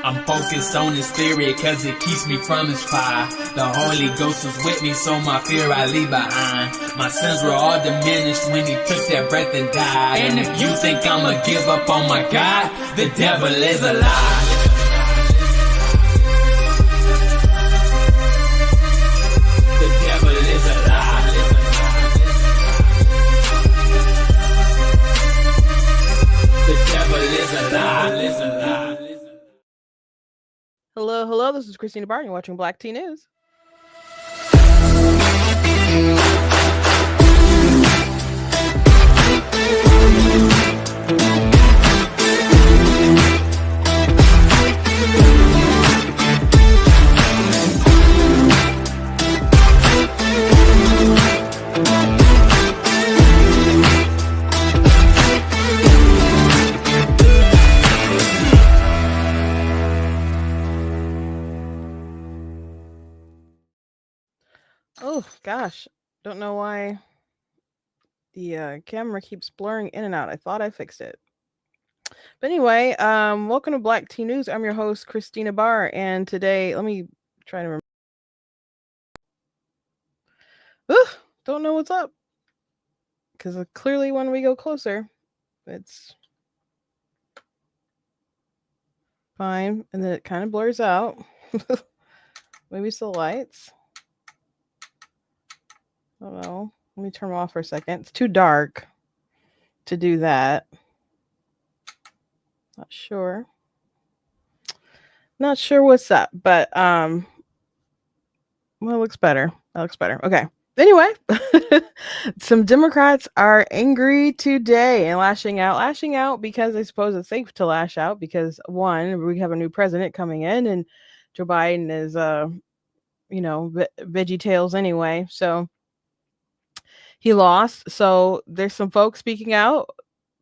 I'm focused on this theory cause it keeps me from his fire. The Holy Ghost was with me, so my fear I leave behind. My sins were all diminished when he took that breath and died. And if you think I'ma give up on my God, the devil is a lie. The devil is a lie. The devil is a lie. Hello, this is Christina Barr, and you're watching Black Tea News. Oh gosh, don't know why the camera keeps blurring in and out. I thought I fixed it. But anyway, welcome to Black Tea News. I'm your host, Christina Barr, and today, let me try to remember. Don't know what's up. Because clearly when we go closer, it's fine. And then it kind of blurs out. Maybe it's the lights. I don't know. Let me turn them off for a second. It's too dark to do that. Not sure what's up, but well, it looks better. Okay. Anyway, some Democrats are angry today and lashing out because I suppose it's safe to lash out because one, we have a new president coming in and Joe Biden is veggie tales anyway. So he lost. So there's some folks speaking out,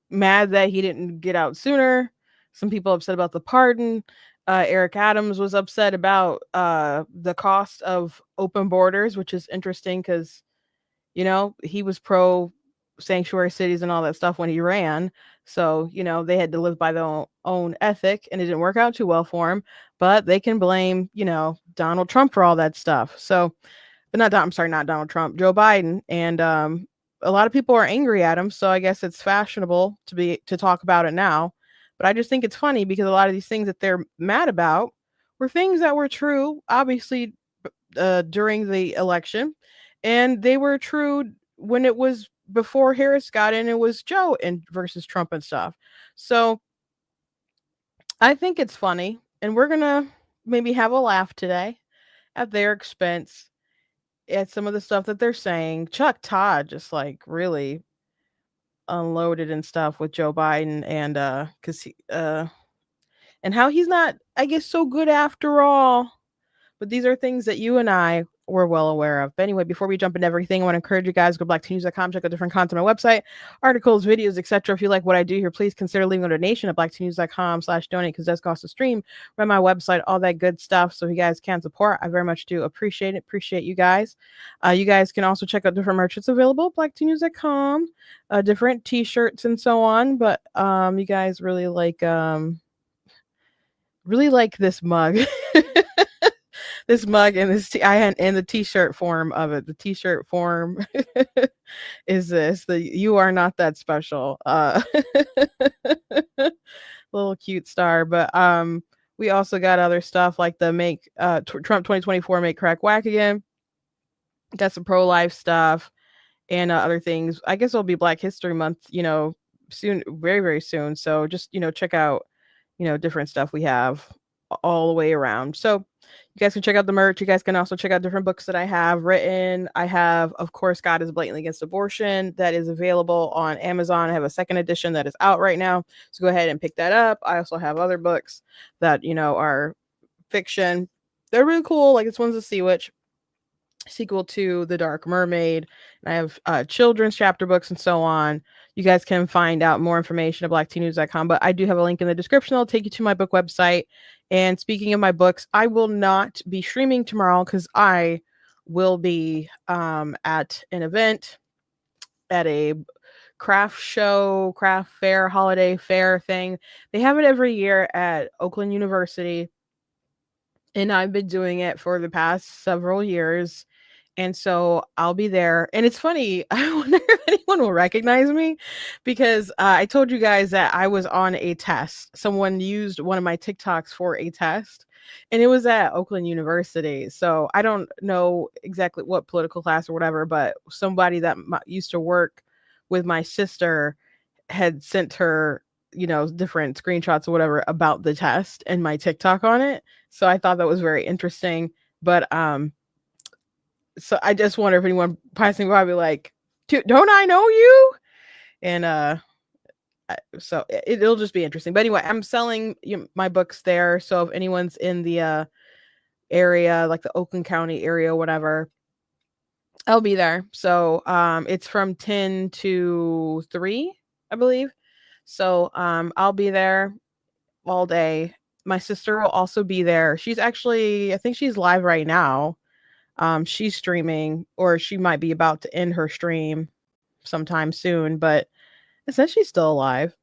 mad that he didn't get out sooner. Some people upset about the pardon. Eric Adams was upset about the cost of open borders, which is interesting because, he was pro sanctuary cities and all that stuff when he ran. So, they had to live by their own ethic and it didn't work out too well for him. But they can blame, Donald Trump for all that stuff. So, not Donald Trump, Joe Biden. And a lot of people are angry at him. So I guess it's fashionable to talk about it now. But I just think it's funny because a lot of these things that they're mad about were things that were true, obviously, during the election. And they were true when it was before Harris got in, it was Joe versus Trump and stuff. So I think it's funny. And we're going to maybe have a laugh today at their expense at some of the stuff that they're saying. Chuck Todd just like really unloaded and stuff with Joe Biden and because he and how he's not, I guess, so good after all. But these are things that you and I were well aware of. But anyway, before we jump into everything, I want to encourage you guys, go blacktenews.com, check out different content on my website, articles, videos, etc. If you like what I do here, please consider leaving a donation at blacktenews.com/donate because that's cost a stream, run my website, all that good stuff. So if you guys can support, I very much do appreciate it. Appreciate you guys. You guys can also check out different merch that's available, blacktenews.com, different t-shirts and so on. But you guys really like this mug. This mug and and the t-shirt form of it. The t-shirt form is this. You are not that special. Little cute star. But we also got other stuff like the Trump 2024 make crack whack again. Got some pro-life stuff and other things. I guess it'll be Black History Month, soon, very, very soon. So just, check out, different stuff we have all the way around. So you guys can check out the merch. You guys can also check out different books that I have written. I have, of course, God is Blatantly Against Abortion. That is available on Amazon. I have a second edition that is out right now. So go ahead and pick that up. I also have other books that, are fiction. They're really cool. Like this one's a Sea Witch, sequel to The Dark Mermaid. And I have children's chapter books and so on. You guys can find out more information at blacktnews.com. But I do have a link in the description. I'll take you to my book website. And speaking of my books, I will not be streaming tomorrow because I will be at an event at a craft show, craft fair, holiday fair thing. They have it every year at Oakland University, and I've been doing it for the past several years. And so I'll be there. And it's funny, I wonder if anyone will recognize me because I told you guys that I was on a test. Someone used one of my TikToks for a test, and it was at Oakland University. So I don't know exactly what political class or whatever, but somebody that used to work with my sister had sent her, different screenshots or whatever about the test and my TikTok on it. So I thought that was very interesting. But so I just wonder if anyone passing by be like, don't I know you? And so it'll just be interesting. But anyway, I'm selling my books there. So if anyone's in the area, like the Oakland County area, whatever, I'll be there. So it's from 10 to 3, I believe. So I'll be there all day. My sister will also be there. She's actually, I think she's live right now. She's streaming, or she might be about to end her stream sometime soon, but it says she's still alive.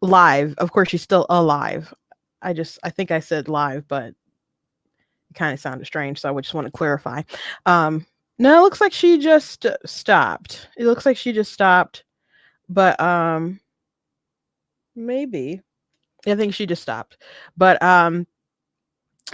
Live. Of course, she's still alive. I think I said live, but it kind of sounded strange. So I would just want to clarify. No, it looks like she just stopped. It looks like she just stopped, but maybe. I think she just stopped. But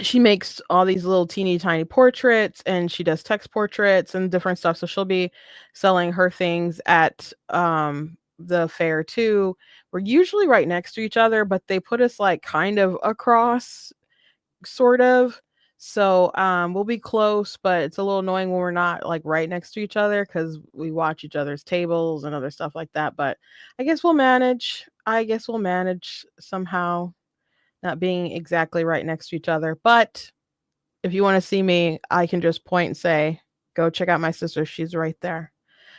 she makes all these little teeny tiny portraits, and she does text portraits and different stuff. So she'll be selling her things at the fair too. We're usually right next to each other, but they put us like kind of across, sort of. So we'll be close, but it's a little annoying when we're not like right next to each other because we watch each other's tables and other stuff like that. But I guess we'll manage. Somehow, not being exactly right next to each other. But if you want to see me, I can just point and say, go check out my sister. She's right there.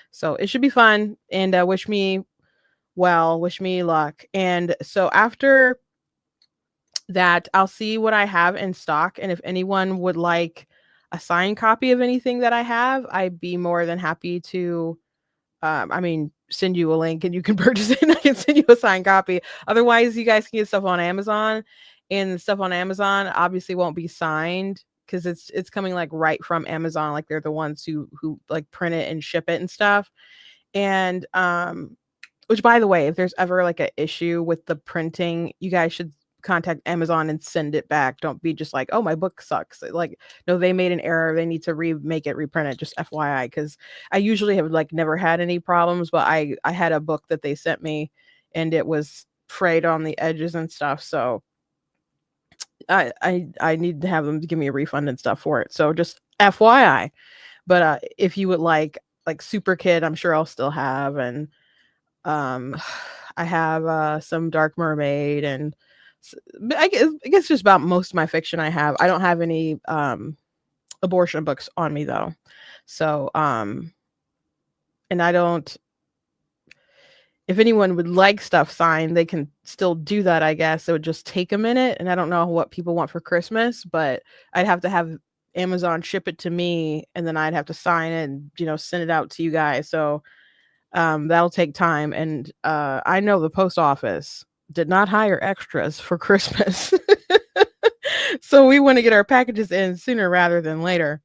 So it should be fun. And wish me luck. And so after that, I'll see what I have in stock. And if anyone would like a signed copy of anything that I have, I'd be more than happy to send you a link and you can purchase it and I can send you a signed copy. Otherwise, you guys can get stuff on Amazon, and the stuff on Amazon obviously won't be signed because it's coming like right from Amazon. Like they're the ones who like print it and ship it and stuff. And which, by the way, if there's ever like an issue with the printing, you guys should contact Amazon and send it back. Don't be just like, oh, my book sucks. Like, no, they made an error. They need to remake it, reprint it. Just FYI, because I usually have like never had any problems, but I had a book that they sent me and it was frayed on the edges and stuff. So I need to have them give me a refund and stuff for it. So just FYI. But if you would like Super Kid, I'm sure I'll still have, and I have some Dark Mermaid, and I guess just about most of my fiction I have. I don't have any abortion books on me though. So and I don't, if anyone would like stuff signed, they can still do that, I guess. It would just take a minute, and I don't know what people want for Christmas, but I'd have to have Amazon ship it to me, and then I'd have to sign it and send it out to you guys. So that'll take time. And I know the post office did not hire extras for Christmas. So we want to get our packages in sooner rather than later.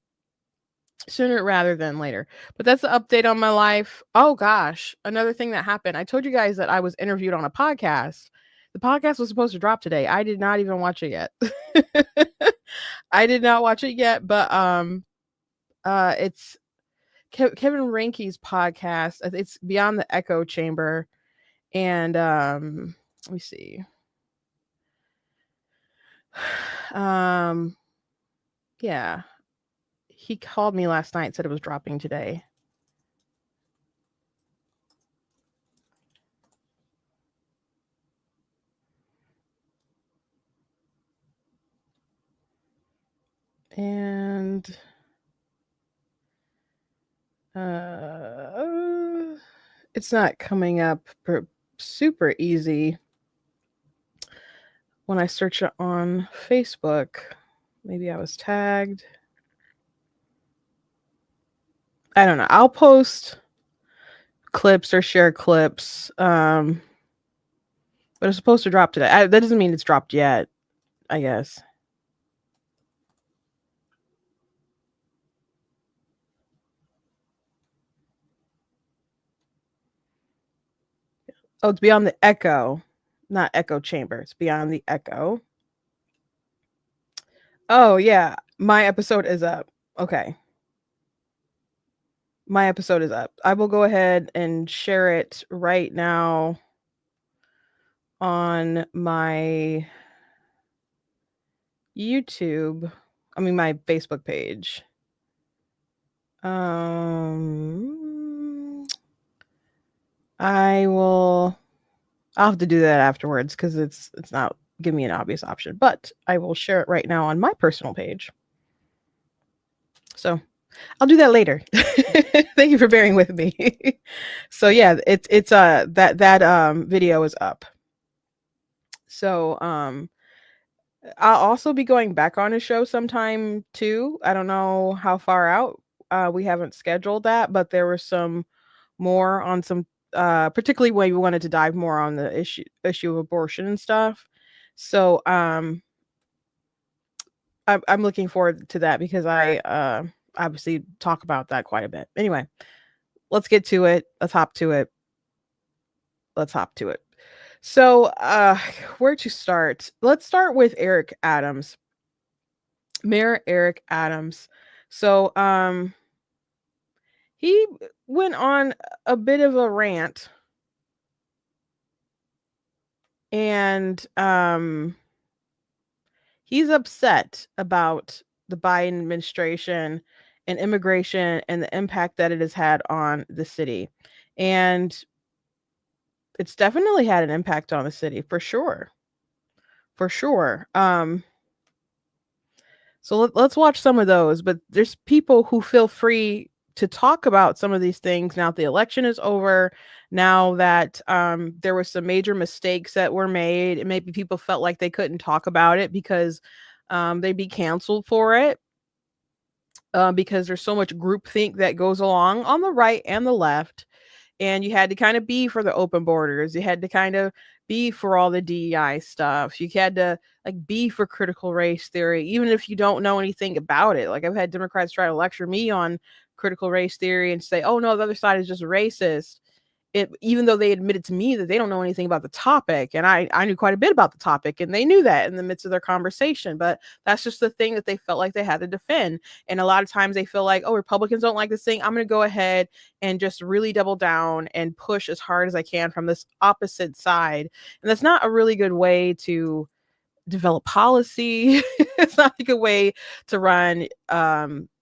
But that's the update on my life. Oh gosh, another thing that happened. I told you guys that I was interviewed on a podcast. The podcast was supposed to drop today. I did not even watch it yet. I did not watch it yet, but it's Kevin Ranke's podcast. It's Beyond the Echo Chamber. And let me see. Yeah. He called me last night, said it was dropping today. And it's not coming up super easy when I search it on Facebook. Maybe I was tagged. I don't know. I'll post clips or share clips. But it's supposed to drop today. That doesn't mean it's dropped yet, I guess. Oh, it's Beyond the Echo, not echo chamber. It's Beyond the Echo. Oh, yeah. My episode is up. Okay. My episode is up. I will go ahead and share it right now on my YouTube. I mean, my Facebook page. I'll have to do that afterwards because it's not giving me an obvious option, but I will share it right now on my personal page. So I'll do that later. Thank you for bearing with me. So yeah, it's that video is up. So I'll also be going back on a show sometime too. I don't know how far out. We haven't scheduled that, but there was some more on some particularly when we wanted to dive more on the issue of abortion and stuff. So I'm looking forward to that because I obviously talk about that quite a bit. Anyway, let's get to it. Let's hop to it. So where to start? Let's start with Eric Adams. Mayor Eric Adams. So he went on a bit of a rant, and he's upset about the Biden administration and immigration and the impact that it has had on the city. And it's definitely had an impact on the city for sure. For sure. So let's watch some of those, but there's people who feel free to talk about some of these things now that the election is over, now that there were some major mistakes that were made, and maybe people felt like they couldn't talk about it because they'd be canceled for it, because there's so much groupthink that goes along on the right and the left. And you had to kind of be for the open borders. You had to kind of be for all the DEI stuff. You had to like be for critical race theory, even if you don't know anything about it. Like I've had Democrats try to lecture me on critical race theory and say, "Oh no, the other side is just racist." Even though they admitted to me that they don't know anything about the topic, and I knew quite a bit about the topic, and they knew that in the midst of their conversation. But that's just the thing that they felt like they had to defend. And a lot of times they feel like, oh, Republicans don't like this thing, I'm going to go ahead and just really double down and push as hard as I can from this opposite side. And that's not a really good way to develop policy. It's not a good way to run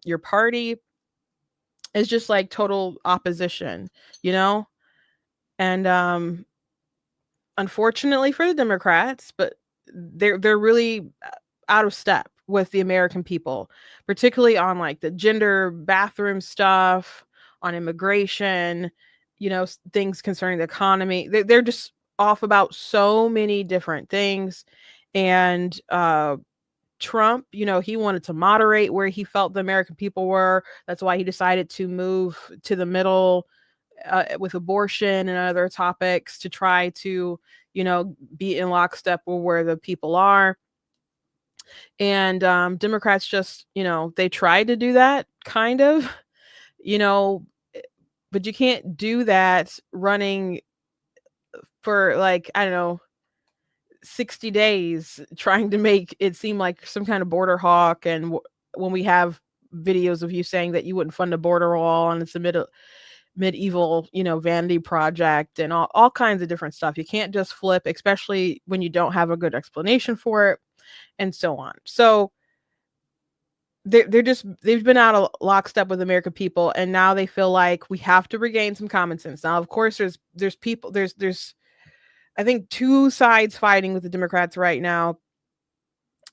your party. It's just like total opposition, you know? And unfortunately for the Democrats, but they're really out of step with the American people, particularly on like the gender bathroom stuff, on immigration, things concerning the economy. They're just off about so many different things. And Trump, he wanted to moderate where he felt the American people were. That's why he decided to move to the middle with abortion and other topics to try to, be in lockstep with where the people are. And Democrats just, they tried to do that kind of, you know, but you can't do that running for like, I don't know, 60 days trying to make it seem like some kind of border hawk. And when we have videos of you saying that you wouldn't fund a border wall and it's a medieval, vanity project and all kinds of different stuff. You can't just flip, especially when you don't have a good explanation for it and so on. So they've been out of lockstep with American people, and now they feel like we have to regain some common sense. Now, of course, there's people, there's I think two sides fighting with the Democrats right now.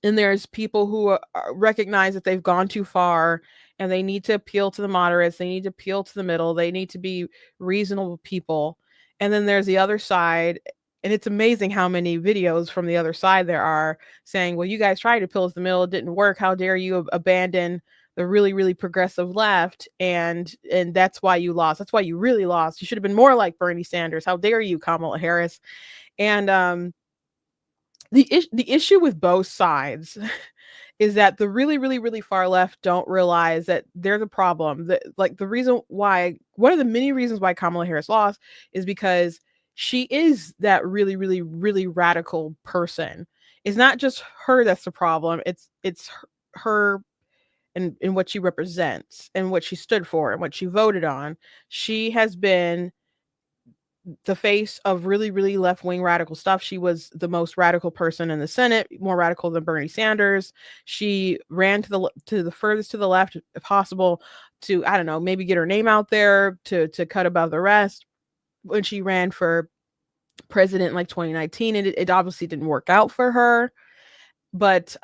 And there's people who recognize that they've gone too far and they need to appeal to the moderates. They need to appeal to the middle. They need to be reasonable people. And then there's the other side. And it's amazing how many videos from the other side there are saying, well, you guys tried to appeal to the middle. It didn't work. How dare you abandon the really, really progressive left, and that's why you lost. That's why you really lost. You should have been more like Bernie Sanders. How dare you, Kamala Harris? And the issue with both sides is that the really, really, really far left don't realize that they're the problem. That, like, the reason why, one of the many reasons why Kamala Harris lost is because she is that really, really, really radical person. It's not just her that's the problem. It's her and what she represents and what she stood for and what she voted on. She has been the face of really, really left wing radical stuff. She was the most radical person in the Senate, more radical than Bernie Sanders. She ran to the furthest to the left if possible to, I don't know, maybe get her name out there to cut above the rest. When she ran for president in like 2019, it obviously didn't work out for her. But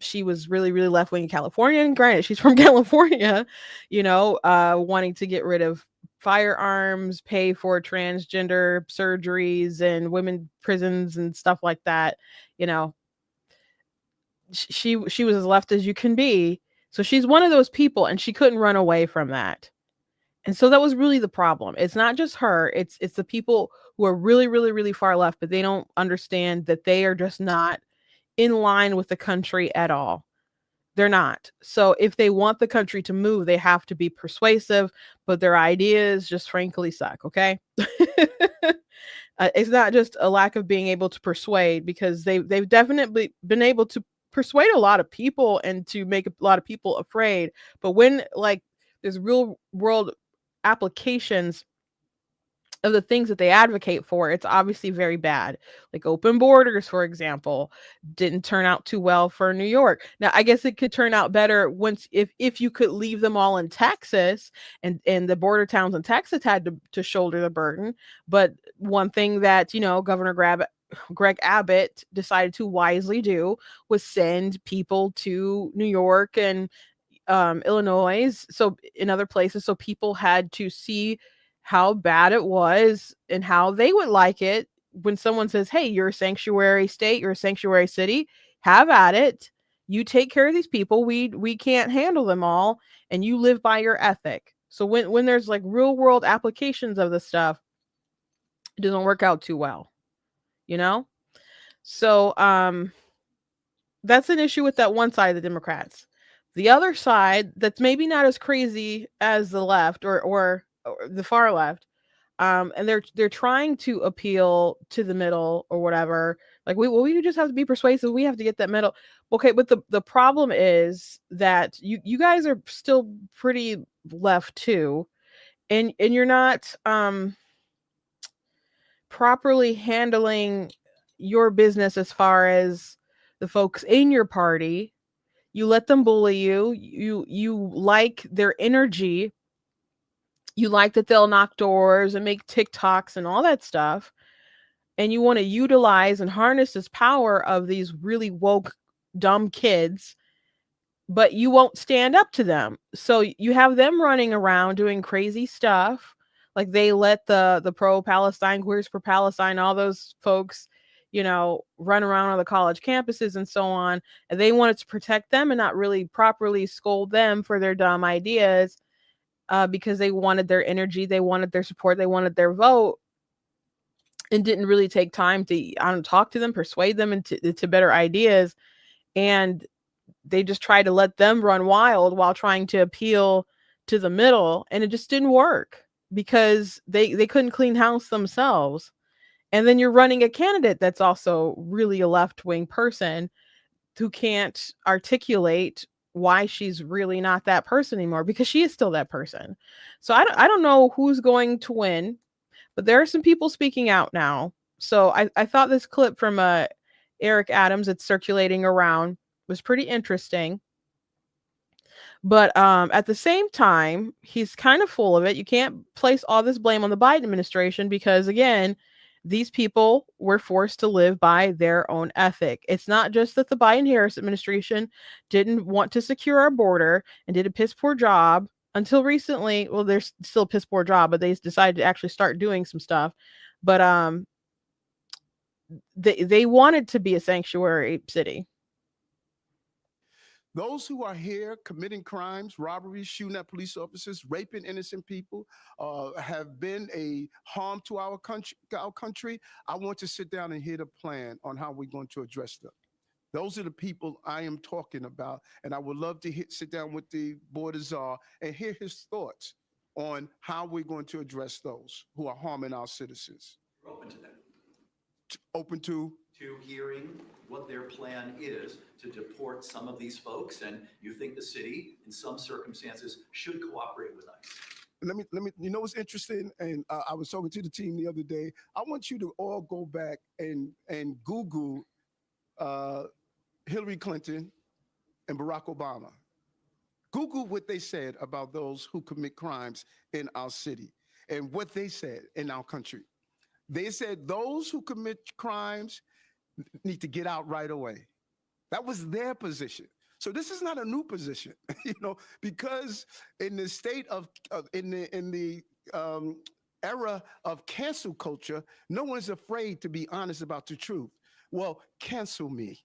she was really, really left wing in California. And granted, she's from California, wanting to get rid of firearms, pay for transgender surgeries and women prisons and stuff like that. You know, she was as left as you can be. So she's one of those people, and she couldn't run away from that. And so that was really the problem. It's not just her, it's the people who are really, really, really far left, but they don't understand that they are just not in line with the country at all. They're not. So if they want the country to move, they have to be persuasive, but their ideas just frankly suck, okay? It's not just a lack of being able to persuade, because they've definitely been able to persuade a lot of people and to make a lot of people afraid. But when, like, there's real world applications of the things that they advocate for, it's obviously very bad. Like open borders, for example, didn't turn out too well for New York. Now, I guess it could turn out better once if you could leave them all in Texas, and the border towns in Texas had to shoulder the burden. But one thing that, Governor Greg Abbott decided to wisely do was send people to New York and Illinois, so in other places, so people had to see how bad it was and how they would like it when someone says, "Hey, you're a sanctuary state, you're a sanctuary city, have at it. You take care of these people. We can't handle them all, and you live by your ethic." So when there's like real world applications of this stuff, it doesn't work out too well, you know? So that's an issue with that one side of the Democrats. The other side, that's maybe not as crazy as the left or the far left, and they're trying to appeal to the middle or whatever. Like we just have to be persuasive. We have to get that middle. Okay, but the problem is that you guys are still pretty left too, and you're not properly handling your business as far as the folks in your party. You let them bully you. You like their energy. You like that they'll knock doors and make TikToks and all that stuff. And you want to utilize and harness this power of these really woke, dumb kids, but you won't stand up to them. So you have them running around doing crazy stuff. Like they let the pro-Palestine, Queers for Palestine, all those folks, run around on the college campuses and so on. And they wanted to protect them and not really properly scold them for their dumb ideas, because they wanted their energy, they wanted their support, they wanted their vote, and didn't really take time to talk to them, persuade them into better ideas. And they just tried to let them run wild while trying to appeal to the middle. And it just didn't work because they couldn't clean house themselves. And then you're running a candidate that's also really a left-wing person who can't articulate why she's really not that person anymore, because she is still that person. So I don't know who's going to win, but there are some people speaking out now. So I thought this clip from Eric Adams that's circulating around was pretty interesting. But at the same time, he's kind of full of it. You can't place all this blame on the Biden administration because, again, these people were forced to live by their own ethic. It's not just that the Biden-Harris administration didn't want to secure our border and did a piss poor job until recently. Well, there's still a piss poor job, but they decided to actually start doing some stuff. But they wanted to be a sanctuary city. Those who are here committing crimes, robberies, shooting at police officers, raping innocent people, have been a harm to our country. I want to sit down and hear the plan on how we're going to address them. Those are the people I am talking about, and I would love to sit down with the board of czar and hear his thoughts on how we're going to address those who are harming our citizens. We're open to that. Open to hearing what their plan is to deport some of these folks, and you think the city, in some circumstances, should cooperate with ICE. Let me. You know what's interesting? And I was talking to the team the other day. I want you to all go back and Google Hillary Clinton and Barack Obama. Google what they said about those who commit crimes in our city and what they said in our country. They said those who commit crimes need to get out right away. That was their position. So this is not a new position, because in the state of in the era of cancel culture, no one's afraid to be honest about the truth. Well, cancel me,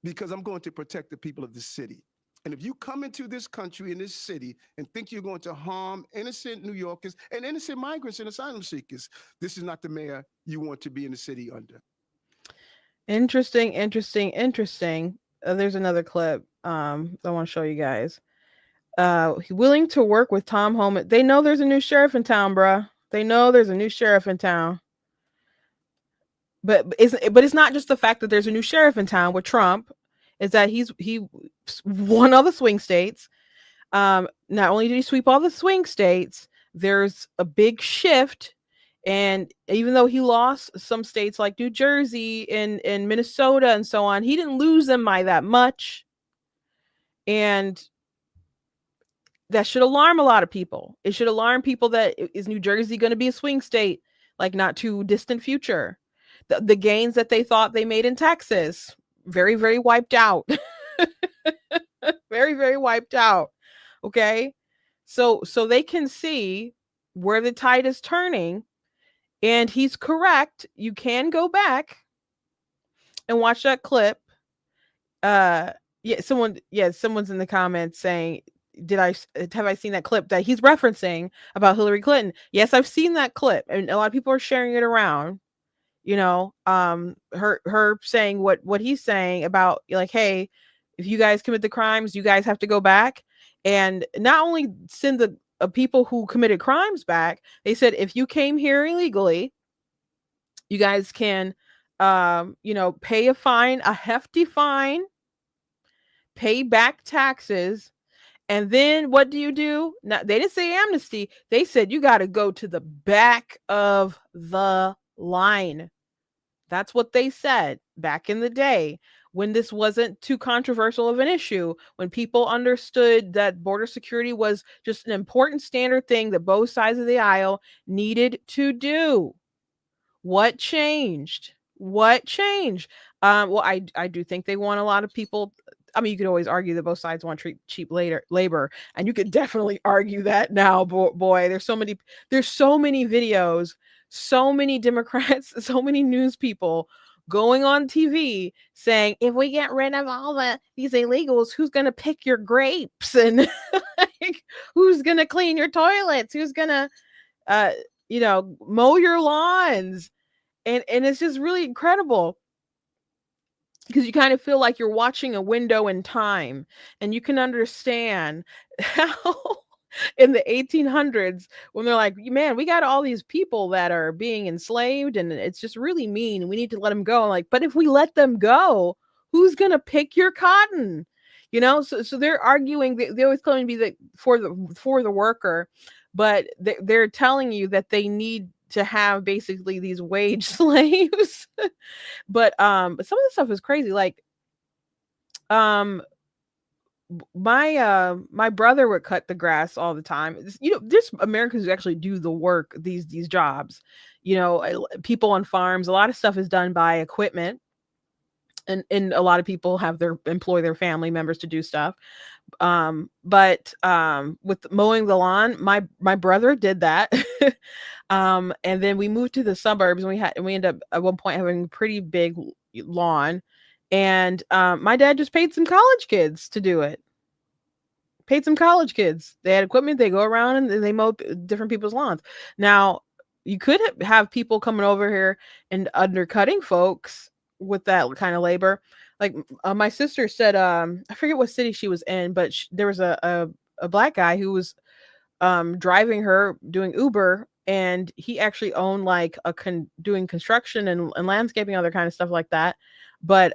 because I'm going to protect the people of the city. And if you come into this country, in this city, and think you're going to harm innocent New Yorkers and innocent migrants and asylum seekers, this is not the mayor you want to be in the city under. Interesting. There's another clip I want to show you guys. Willing to work with Tom Homan. They know there's a new sheriff in town, bruh. They know there's a new sheriff in town. But it's not just the fact that there's a new sheriff in town with Trump. Is that he won all the swing states. Not only did he sweep all the swing states, there's a big shift. And even though he lost some states like New Jersey and Minnesota and so on, he didn't lose them by that much. And that should alarm a lot of people. It should alarm people that is New Jersey going to be a swing state, like not too distant future. The gains that they thought they made in Texas, very, very wiped out. Very, very wiped out. Okay. So they can see where the tide is turning. And he's correct. You can go back and watch that clip. Someone's in the comments saying, have I seen that clip that he's referencing about Hillary Clinton? Yes, I've seen that clip, and a lot of people are sharing it around. Her saying what he's saying about, like, hey, if you guys commit the crimes, you guys have to go back and not only send the people who committed crimes back. They said, if you came here illegally, you guys can, pay a fine, a hefty fine, pay back taxes. And then what do? Now, they didn't say amnesty. They said, you got to go to the back of the line. That's what they said back in the day, when this wasn't too controversial of an issue, when people understood that border security was just an important standard thing that both sides of the aisle needed to do. What changed? Well, I do think they want a lot of people. I mean, you could always argue that both sides want cheap labor, and you could definitely argue that now. Boy, there's so many videos, so many Democrats, so many news people going on TV saying, if we get rid of all these illegals, who's going to pick your grapes? And like, who's going to clean your toilets? Who's going to, mow your lawns? And it's just really incredible, because you kind of feel like you're watching a window in time, and you can understand how in the 1800s, when they're like, man, we got all these people that are being enslaved and it's just really mean, we need to let them go. Like, but if we let them go, who's going to pick your cotton? So they're arguing, they always claim to be for the worker, but they're telling you that they need to have basically these wage slaves. But some of the stuff is crazy. Like, my brother would cut the grass all the time. There's Americans who actually do the work, these jobs, people on farms. A lot of stuff is done by equipment, and a lot of people employ their family members to do stuff. But with mowing the lawn, my brother did that. And then we moved to the suburbs, and we ended up at one point having a pretty big lawn. And my dad just paid some college kids to do it. Paid some college kids. They had equipment. They go around and they mow different people's lawns. Now, you could have people coming over here and undercutting folks with that kind of labor. Like my sister said, I forget what city she was in, but there was a black guy who was driving her doing Uber, and he actually owned like doing construction and landscaping, other kind of stuff like that. But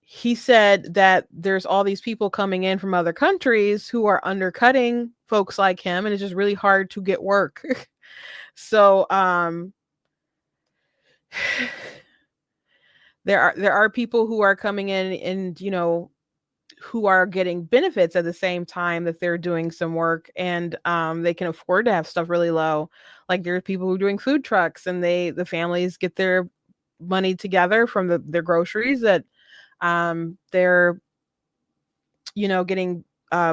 he said that there's all these people coming in from other countries who are undercutting folks like him, and it's just really hard to get work. So there are people who are coming in and, you know, who are getting benefits at the same time that they're doing some work, and they can afford to have stuff really low. Like there's people who are doing food trucks, and the families get their money together from their groceries that they're, you know, getting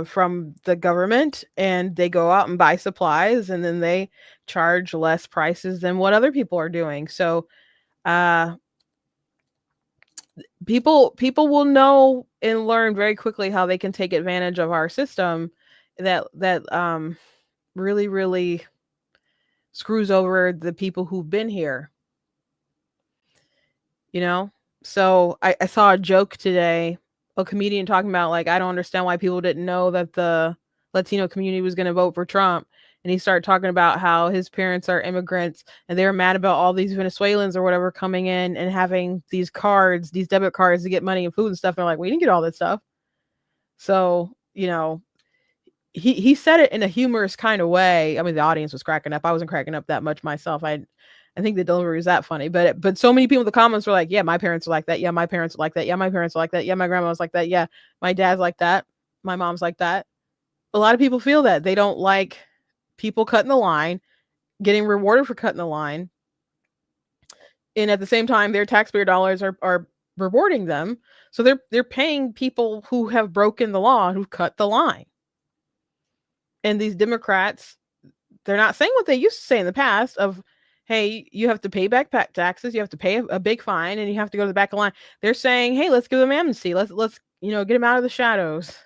from the government, and they go out and buy supplies, and then they charge less prices than what other people are doing. So people will know and learn very quickly how they can take advantage of our system that really, really screws over the people who've been here, you know. So I saw a joke today, a comedian talking about, like, I don't understand why people didn't know that the Latino community was going to vote for Trump. And he started talking about how his parents are immigrants, and they were mad about all these Venezuelans or whatever coming in and having these cards, these debit cards to get money and food and stuff. And they're like, we didn't get all that stuff. So, you know, he said it in a humorous kind of way. I mean, the audience was cracking up. I wasn't cracking up that much myself. I think the delivery was that funny, but so many people in the comments were like, yeah, my parents are like that. Yeah, my parents are like that. Yeah, my parents are like that. Yeah, my grandma was like that. Yeah, my dad's like that. My mom's like that. A lot of people feel that they don't like people cutting the line, getting rewarded for cutting the line, and at the same time, their taxpayer dollars are rewarding them. So they're paying people who have broken the law, who cut the line. And these Democrats, they're not saying what they used to say in the past of, hey, you have to pay back taxes, you have to pay a big fine, and you have to go to the back of the line. They're saying, hey, let's give them amnesty. Let's you know, get them out of the shadows.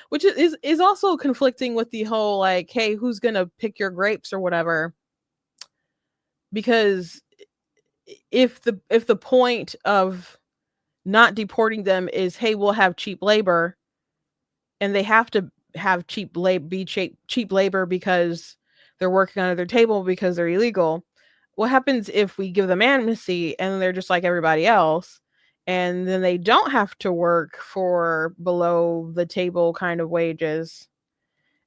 Which is also conflicting with the whole, like, hey, who's gonna pick your grapes or whatever? Because if the point of not deporting them is, hey, we'll have cheap labor, and they have to have cheap labor because they're working under their table because they're illegal. What happens if we give them amnesty and they're just like everybody else, and then they don't have to work for below the table kind of wages,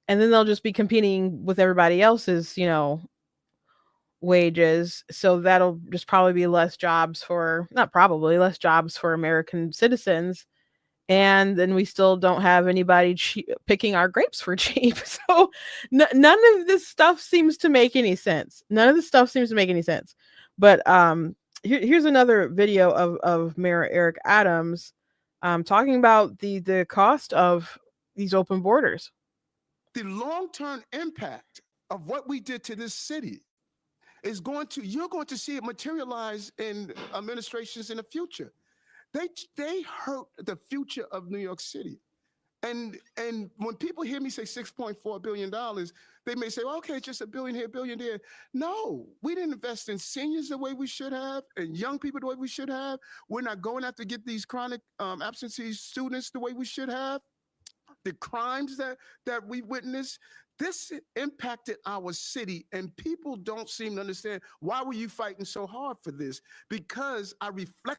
and then they'll just be competing with everybody else's, you know, wages. So that'll just probably be less jobs for American citizens. And then we still don't have anybody picking our grapes for cheap. So none of this stuff seems to make any sense. But here's another video of Mayor Eric Adams talking about the cost of these open borders. The long-term impact of what we did to this city is you're going to see it materialize in administrations in the future. They hurt the future of New York City. And when people hear me say $6.4 billion, they may say, well, okay, it's just $1 billion here, $1 billion there. No, we didn't invest in seniors the way we should have, and young people the way we should have. We're not going out to get these chronic absentee students the way we should have. The crimes that we witnessed, this impacted our city, and people don't seem to understand, why were you fighting so hard for this? Because I reflected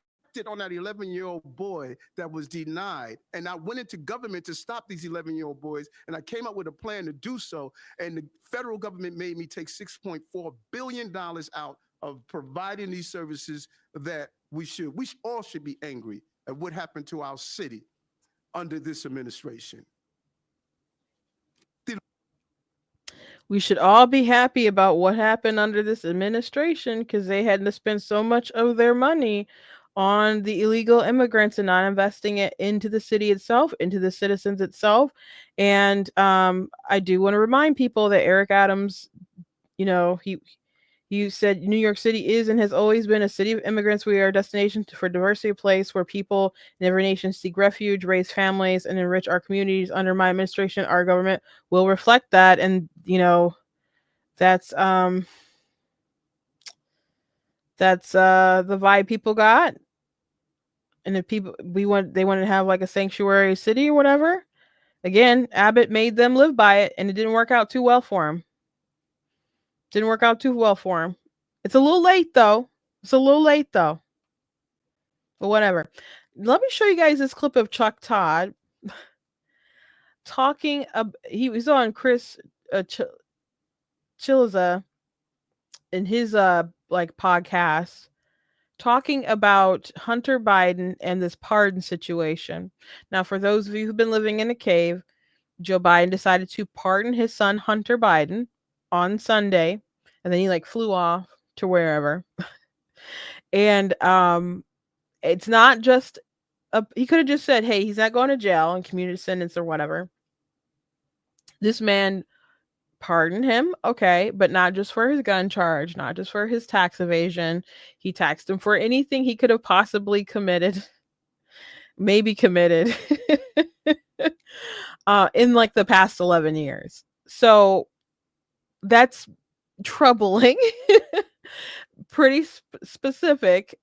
on that 11-year-old boy that was denied, and I went into government to stop these 11-year-old boys, and I came up with a plan to do so, and the federal government made me take $6.4 billion out of providing these services that we all should be angry at what happened to our city under this administration. We should all be happy about what happened under this administration, because they had to spend so much of their money on the illegal immigrants and not investing it into the city itself, into the citizens itself. And I do want to remind people that Eric Adams, you know, he He said New York City is and has always been a city of immigrants. We are a destination for diversity, a place where people in every nation seek refuge, raise families, and enrich our communities. Under my administration, our government will reflect that. And that's the vibe people got. And if they wanted to have like a sanctuary city or whatever. Again, Abbott made them live by it, and it didn't work out too well for him. Didn't work out too well for him. It's a little late though. But whatever. Let me show you guys this clip of Chuck Todd talking. He was on Chris Chiliza in his podcast, talking about Hunter Biden and this pardon situation. Now, for those of you who've been living in a cave, Joe Biden decided to pardon his son Hunter Biden on Sunday, and then he flew off to wherever. And it's not just he could have just said, hey, he's not going to jail and commuted sentence or whatever. This man pardoned him, okay, but not just for his gun charge, not just for his tax evasion. He taxed him for anything he could have possibly maybe committed in the past 11 years. So that's troubling. Pretty specific.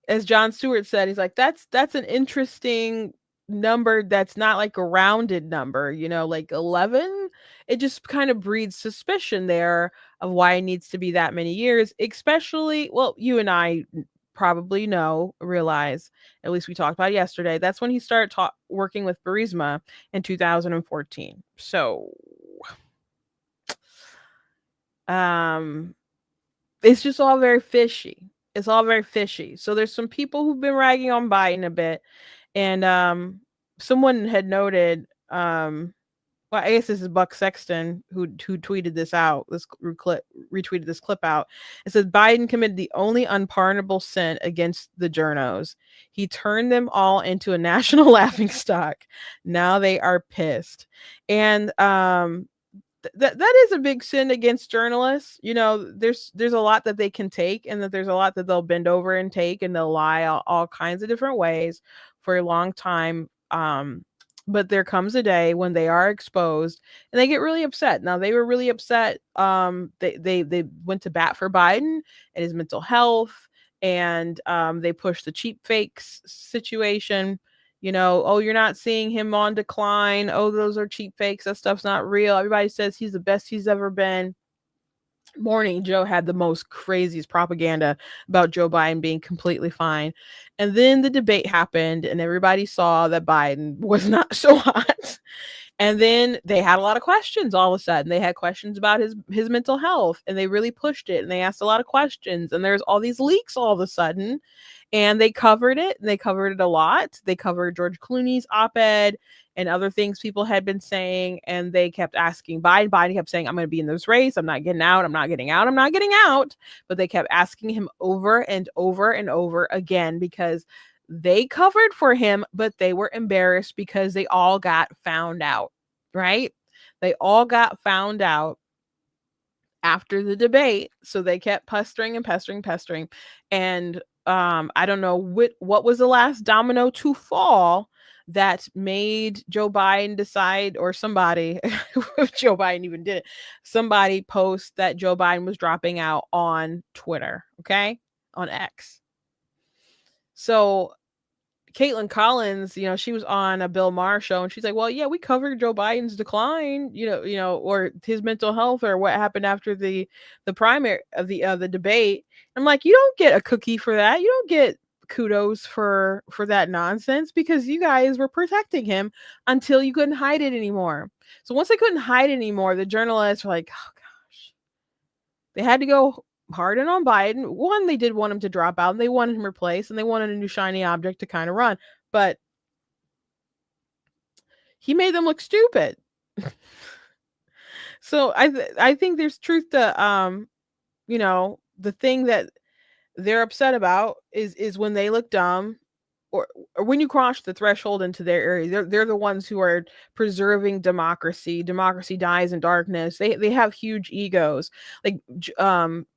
As Jon Stewart said, he's like, that's an interesting number. That's not a rounded number, 11. It just kind of breeds suspicion there of why it needs to be that many years, especially, well, you and I probably realize, at least we talked about it yesterday, that's when he started working with Burisma in 2014. So it's just all very fishy. It's all very fishy. So there's some people who've been ragging on Biden a bit, and someone had noted, well, I guess this is Buck Sexton who tweeted this out, retweeted this clip out. It says Biden committed the only unpardonable sin against the journos. He turned them all into a national laughingstock. Now they are pissed. And that is a big sin against journalists. There's a lot that they can take, and that there's a lot that they'll bend over and take, and they'll lie all kinds of different ways for a long time. But there comes a day when they are exposed and they get really upset. Now, they were really upset. They went to bat for Biden and his mental health, and they pushed the cheap fakes situation. Oh, you're not seeing him on decline. Oh, those are cheap fakes. That stuff's not real. Everybody says he's the best he's ever been. Morning Joe had the most craziest propaganda about Joe Biden being completely fine. And then the debate happened, and everybody saw that Biden was not so hot. And then they had a lot of questions all of a sudden. They had questions about his mental health, and they really pushed it, and they asked a lot of questions. And there's all these leaks all of a sudden. And they covered it, and they covered it a lot. They covered George Clooney's op-ed and other things people had been saying. And they kept asking Biden. Biden kept saying, I'm going to be in this race. I'm not getting out. I'm not getting out. I'm not getting out. But they kept asking him over and over and over again, because they covered for him, but they were embarrassed because they all got found out, right? They all got found out after the debate. So they kept pestering and pestering. And I don't know what was the last domino to fall that made Joe Biden decide, or somebody, if Joe Biden even did it, somebody post that Joe Biden was dropping out on Twitter, okay, on X. So Caitlin Collins, she was on a Bill Maher show, and she's like, well, yeah, we covered Joe Biden's decline, or his mental health, or what happened after the primary of the debate. I'm like, you don't get a cookie for that. You don't get kudos for that nonsense, because you guys were protecting him until you couldn't hide it anymore. So once they couldn't hide it anymore, the journalists were like, oh gosh, they had to go hard on Biden. One, they did want him to drop out, and they wanted him replaced, and they wanted a new shiny object to kind of run, but he made them look stupid. So I think there's truth to the thing that they're upset about is when they look dumb, or when you cross the threshold into their area, they're the ones who are preserving democracy. Democracy dies in darkness. They have huge egos. Like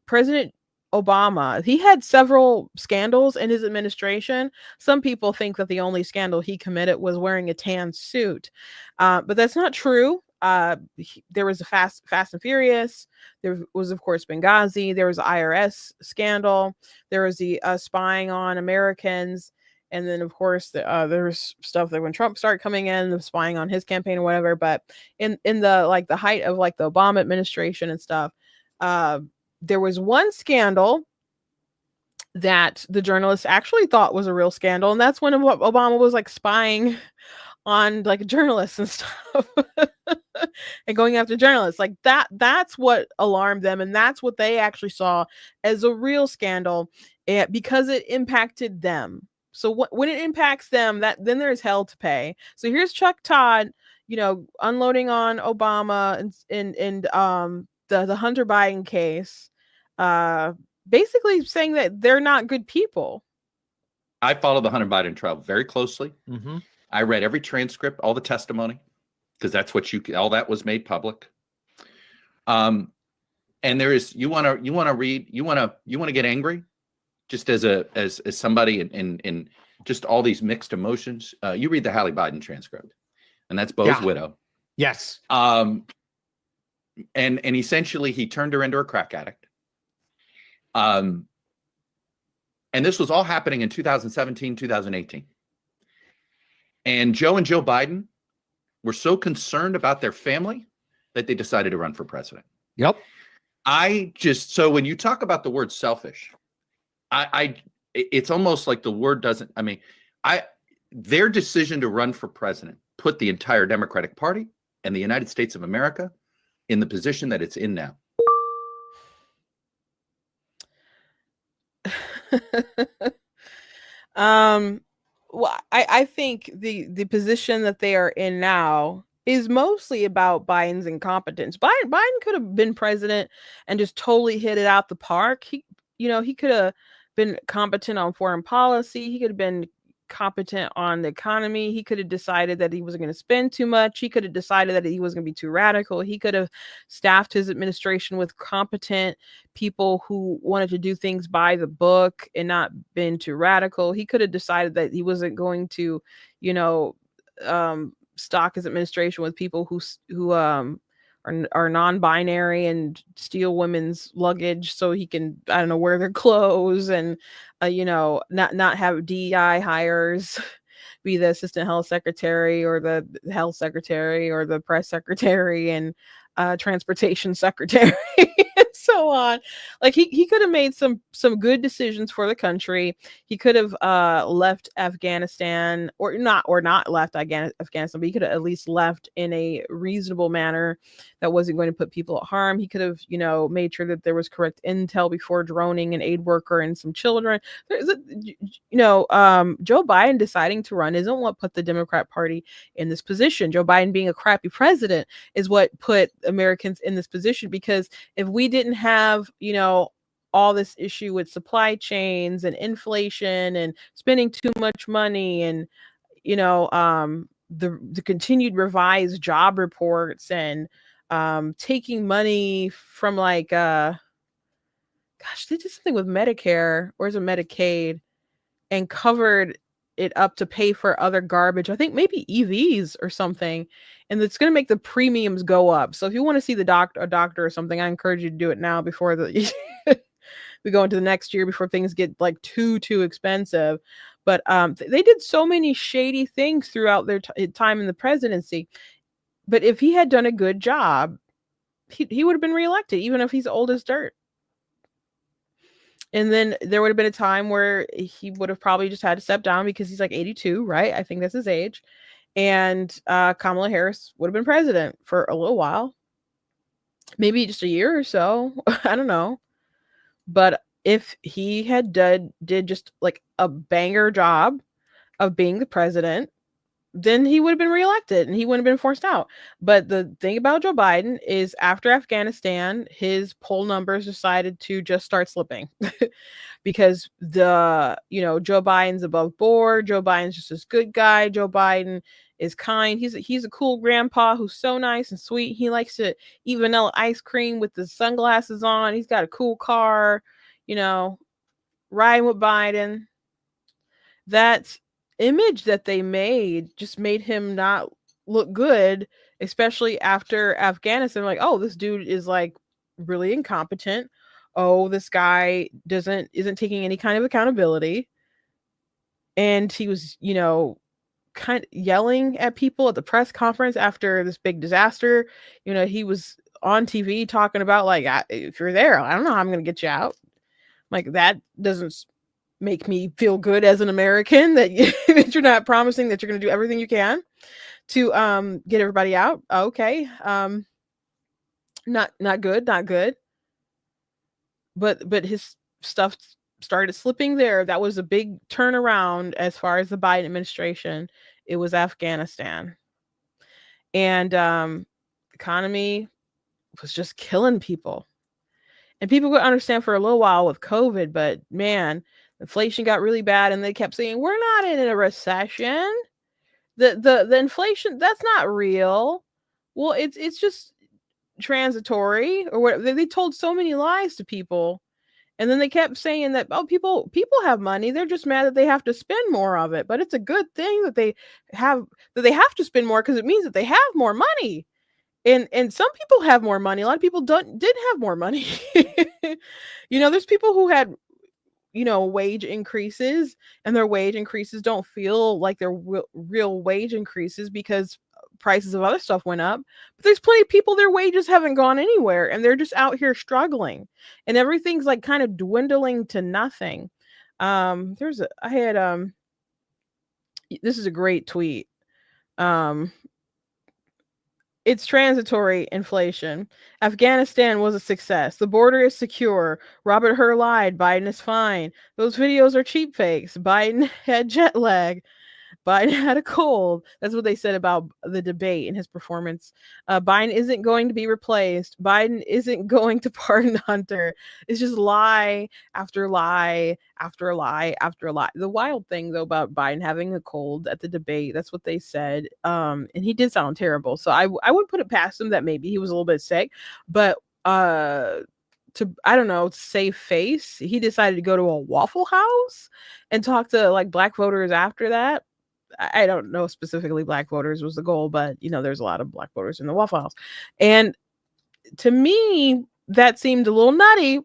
President Obama, he had several scandals in his administration. Some people think that the only scandal he committed was wearing a tan suit, but that's not true. There was a Fast and Furious. There was, of course, Benghazi. There was the IRS scandal. There was the spying on Americans. And then, of course, there's stuff that when Trump started coming in, the spying on his campaign or whatever. But in the like the height of like the Obama administration and stuff, there was one scandal that the journalists actually thought was a real scandal, and that's when Obama was like spying on like journalists and stuff and going after journalists like that. That's what alarmed them, and that's what they actually saw as a real scandal, because it impacted them. So when it impacts them, that then there's hell to pay. So here's Chuck Todd, unloading on Obama and the Hunter Biden case, basically saying that they're not good people. I follow the Hunter Biden trial very closely. Mm-hmm. I read every transcript, all the testimony, because that's what all that was made public. And there is, you want to get angry, just as somebody in just all these mixed emotions. You read the Hallie Biden transcript, and that's Bo's widow. Yes. And essentially he turned her into a crack addict. And this was all happening in 2017, 2018. And Joe Biden were so concerned about their family that they decided to run for president. Yep. So when you talk about the word selfish, it's almost like the word doesn't, their decision to run for president put the entire Democratic Party and the United States of America in the position that it's in now. Well, I think the position that they are in now is mostly about Biden's incompetence. Biden could have been president and just totally hit it out the park. He could have been competent on foreign policy. He could have been competent on the economy. He could have decided that he wasn't going to spend too much. He could have decided that he wasn't going to be too radical. He could have staffed his administration with competent people who wanted to do things by the book and not been too radical. He could have decided that he wasn't going to, stock his administration with people who are non-binary and steal women's luggage so he can, I don't know, wear their clothes and not have DEI hires be the assistant health secretary or the health secretary or the press secretary and transportation secretary and so on. Like he could have made some good decisions for the country. He could have left Afghanistan or not left Afghanistan, but he could have at least left in a reasonable manner that wasn't going to put people at harm. He could have, made sure that there was correct intel before droning an aid worker and some children. Joe Biden deciding to run isn't what put the Democrat Party in this position. Joe Biden being a crappy president is what put Americans in this position, because if we didn't have, all this issue with supply chains and inflation and spending too much money and, the continued revised job reports and taking money from they did something with Medicare or is it Medicaid and covered it up to pay for other garbage. I think maybe EVs or something. And it's going to make the premiums go up. So if you want to see a doctor or something, I encourage you to do it now before we go into the next year, before things get like too expensive. But they did so many shady things throughout their time in the presidency. But if he had done a good job, he would have been reelected, even if he's old as dirt. And then there would have been a time where he would have probably just had to step down because he's like 82, right? I think that's his age. And Kamala Harris would have been president for a little while, maybe just a year or so. I don't know. But if he had did just like a banger job of being the president, then he would have been reelected and he wouldn't have been forced out. But the thing about Joe Biden is after Afghanistan, his poll numbers decided to just start slipping because Joe Biden's above board. Joe Biden's just this good guy. Joe Biden is kind. He's a cool grandpa who's so nice and sweet. He likes to eat vanilla ice cream with the sunglasses on. He's got a cool car, riding with Biden. That image that they made just made him not look good, especially after Afghanistan. Like, oh, this dude is like really incompetent. Oh, this guy isn't taking any kind of accountability. And he was, kind of yelling at people at the press conference after this big disaster. He was on TV talking about like, if you're there, I don't know how I'm going to get you out. Like, that doesn't make me feel good as an American that you're not promising that you're going to do everything you can to get everybody out. Okay. Not good. But his stuff started slipping there. That was a big turnaround as far as the Biden administration. It was Afghanistan. And economy was just killing people. And people could understand for a little while with COVID, but man, inflation got really bad and they kept saying, we're not in a recession. The inflation, that's not real. Well, it's just transitory or what. They told so many lies to people. And then they kept saying that, oh, people have money. They're just mad that they have to spend more of it. But it's a good thing that they have to spend more because it means that they have more money. And some people have more money. A lot of people didn't have more money. There's people who had, wage increases, and their wage increases don't feel like they're real wage increases because prices of other stuff went up. But there's plenty of people, their wages haven't gone anywhere and they're just out here struggling and everything's like kind of dwindling to nothing. This is a great tweet. It's transitory inflation. Afghanistan was a success. The border is secure. Robert Hur lied. Biden is fine. Those videos are cheap fakes. Biden had jet lag. Biden had a cold. That's what they said about the debate and his performance. Biden isn't going to be replaced. Biden isn't going to pardon Hunter. It's just lie after lie after lie after lie. The wild thing, though, about Biden having a cold at the debate, that's what they said. And he did sound terrible. So I would put it past him that maybe he was a little bit sick. But to save face, he decided to go to a Waffle House and talk to like black voters after that. I don't know specifically black voters was the goal, but there's a lot of black voters in the Waffle House. And to me, that seemed a little nutty.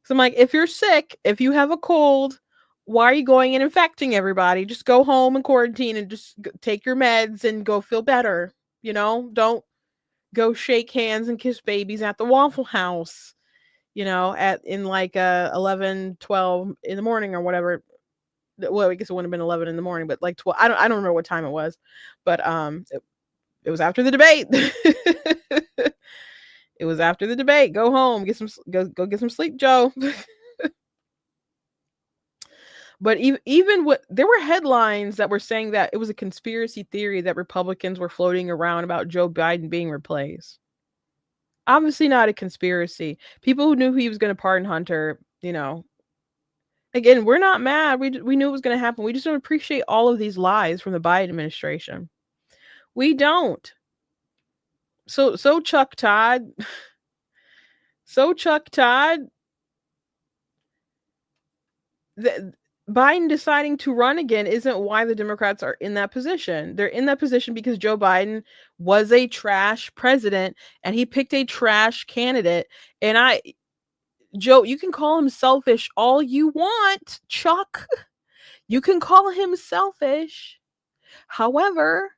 So I'm like, if you're sick, if you have a cold, why are you going and infecting everybody? Just go home and quarantine and just take your meds and go feel better. Don't go shake hands and kiss babies at the Waffle House, in like 11, 12 in the morning or whatever. Well, I guess it wouldn't have been 11 in the morning, but like 12. I don't remember what time it was, but it was after the debate. It was after the debate. Go home, go get some sleep, Joe. But even there were headlines that were saying that it was a conspiracy theory that Republicans were floating around about Joe Biden being replaced. Obviously not a conspiracy. People who knew he was going to pardon Hunter, again, we're not mad. We knew it was going to happen. We just don't appreciate all of these lies from the Biden administration. We don't. So Chuck Todd. Biden deciding to run again isn't why the Democrats are in that position. They're in that position because Joe Biden was a trash president and he picked a trash candidate. And Joe, you can call him selfish all you want, Chuck. You can call him selfish. However,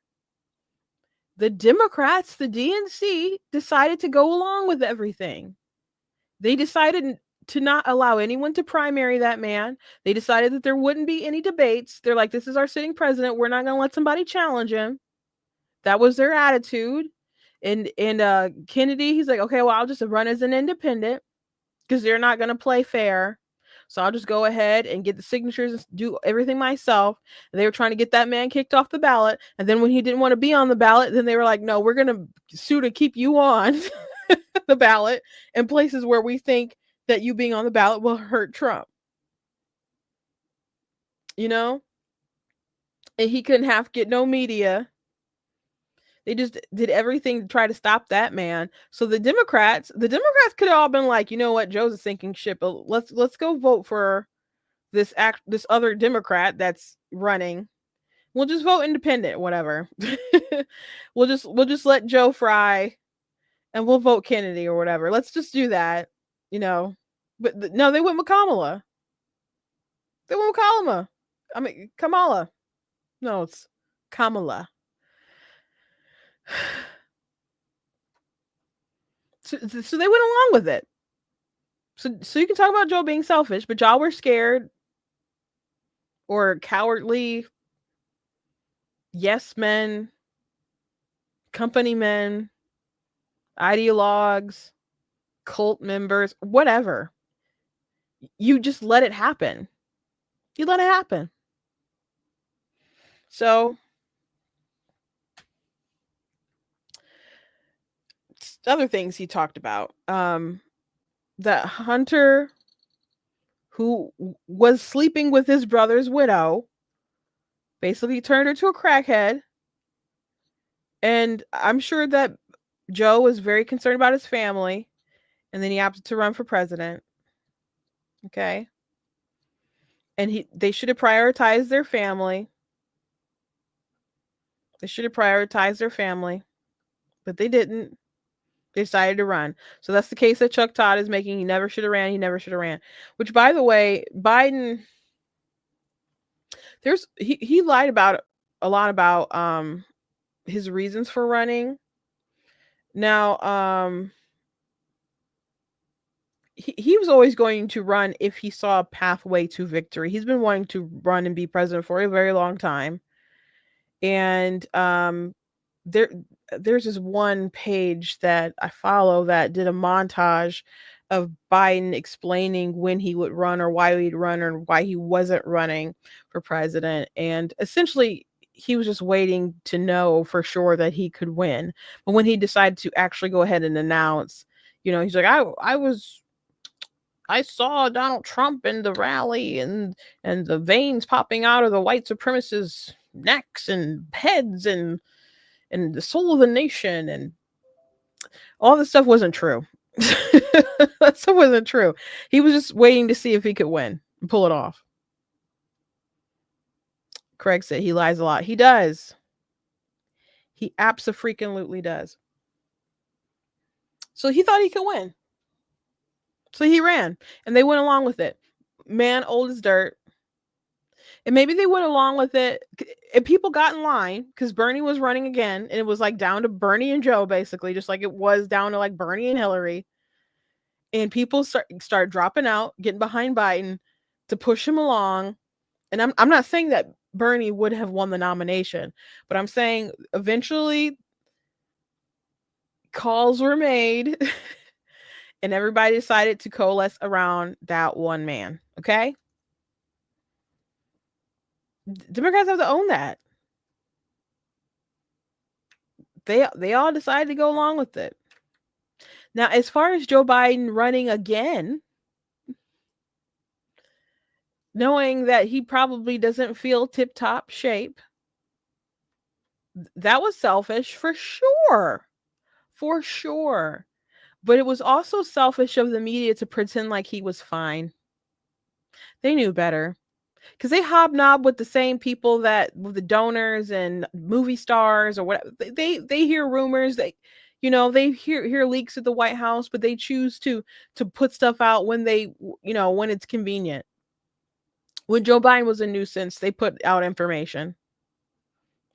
the Democrats, the DNC, decided to go along with everything. They decided to not allow anyone to primary that man. They decided that there wouldn't be any debates. They're like, this is our sitting president. We're not going to let somebody challenge him. That was their attitude. And Kennedy, he's like, okay, well, I'll just run as an independent because they're not going to play fair. So I'll just go ahead and get the signatures and do everything myself. And they were trying to get that man kicked off the ballot. And then when he didn't want to be on the ballot, then they were like, no, we're going to sue to keep you on the ballot in places where we think that you being on the ballot will hurt Trump. You know? And he couldn't get no media. They just did everything to try to stop that man. So the Democrats could have all been like, you know what, Joe's a sinking ship. But let's go vote for this other Democrat that's running. We'll just vote independent, whatever. we'll just let Joe fry, and we'll vote Kennedy or whatever. Let's just do that, you know. But no, they went with Kamala. They went with Kamala. I mean, Kamala. No, it's Kamala. So they went along with it. So you can talk about Joe being selfish, but y'all were scared or cowardly yes men, company men, ideologues, cult members, whatever. You just let it happen. You let it happen. So other things he talked about, that Hunter, who was sleeping with his brother's widow, basically turned her to a crackhead. And I'm sure that Joe was very concerned about his family, and then he opted to run for president. Okay. And they should have prioritized their family. They should have prioritized their family, but they didn't. They decided to run. So that's the case that Chuck Todd is making. He never should have ran. He never should have ran. Which, by the way, Biden, he lied about a lot about his reasons for running. Now, he was always going to run if he saw a pathway to victory. He's been wanting to run and be president for a very long time. And there's this one page that I follow that did a montage of Biden explaining when he would run or why he'd run or why he wasn't running for president. And essentially, he was just waiting to know for sure that he could win. But when he decided to actually go ahead and announce, he's like, I saw Donald Trump in the rally and the veins popping out of the white supremacists' necks and heads and the soul of the nation, and all this stuff wasn't true. That stuff wasn't true. He was just waiting to see if he could win and pull it off. Craig said he lies a lot. He does. He abso-freaking-lutely does. So he thought he could win. So he ran, and they went along with it. Man, old as dirt. And maybe they went along with it, and people got in line because Bernie was running again, and it was like down to Bernie and Joe, basically, just like it was down to like Bernie and Hillary. And people start dropping out, getting behind Biden to push him along. And I'm not saying that Bernie would have won the nomination, but I'm saying eventually calls were made and everybody decided to coalesce around that one man. Okay. Democrats have to own that. They all decided to go along with it. Now, as far as Joe Biden running again, knowing that he probably doesn't feel tip-top shape, that was selfish for sure. For sure. But it was also selfish of the media to pretend like he was fine. They knew better. Because they hobnob with the same people with the donors and movie stars or whatever. They hear rumors. They hear leaks at the White House, but they choose to put stuff out when when it's convenient. When Joe Biden was a nuisance, they put out information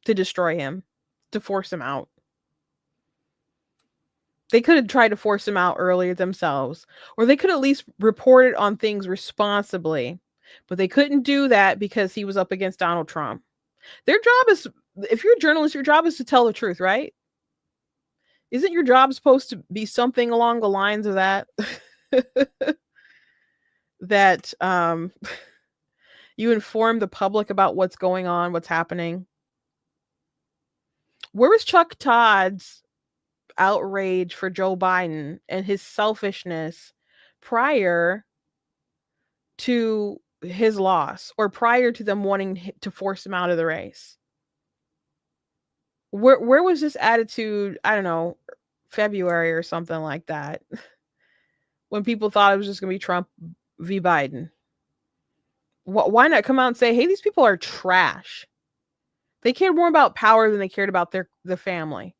to destroy him, to force him out. They could have tried to force him out earlier themselves, or they could at least report it on things responsibly. But they couldn't do that because he was up against Donald Trump. Their job is, if you're a journalist, your job is to tell the truth, right? Isn't your job supposed to be something along the lines of that? that you inform the public about what's going on, what's happening. Where was Chuck Todd's outrage for Joe Biden and his selfishness prior to his loss, or prior to them wanting to force him out of the race? Where was this attitude? I don't know, February or something like that, when people thought it was just going to be Trump v. Biden. Why not come out and say, hey, these people are trash. They cared more about power than they cared about the family,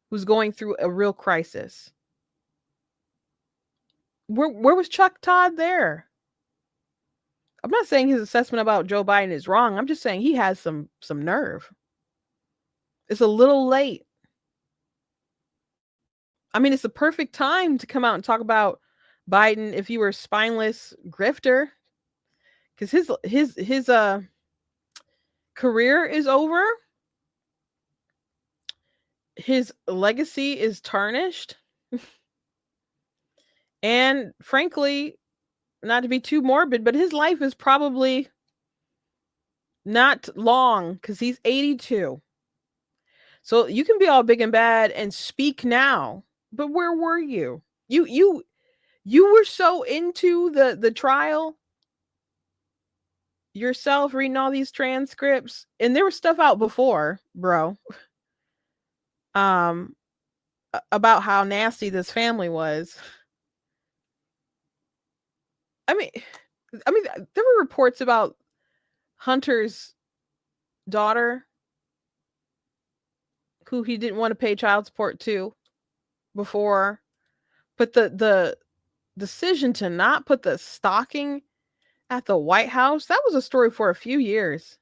who's going through a real crisis. Where was Chuck Todd there? I'm not saying his assessment about Joe Biden is wrong. I'm just saying he has some nerve. It's a little late. I mean, it's the perfect time to come out and talk about Biden if you were a spineless grifter, because his career is over. His legacy is tarnished. And frankly, not to be too morbid, but his life is probably not long, because he's 82. So you can be all big and bad and speak now, but where were you? You were so into the trial yourself, reading all these transcripts, and there was stuff out before, bro, about how nasty this family was. I mean, there were reports about Hunter's daughter, who he didn't want to pay child support to before, but the decision to not put the stocking at the White House, that was a story for a few years.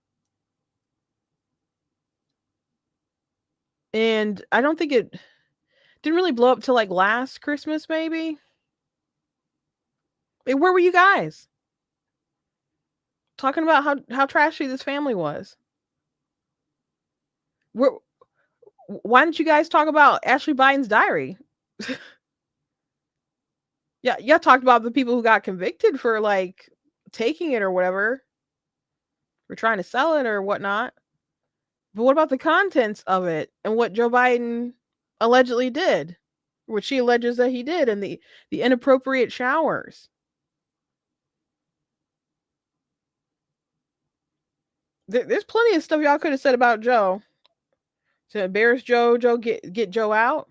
And I don't think it didn't really blow up till like last Christmas, maybe. Where were you guys? Talking about how trashy this family was. Why didn't you guys talk about Ashley Biden's diary? Yeah, y'all talked about the people who got convicted for like taking it or whatever, for trying to sell it or whatnot. But what about the contents of it and what Joe Biden allegedly did, what she alleges that he did, and the inappropriate showers? There's plenty of stuff y'all could have said about Joe to embarrass Joe. Get Joe out.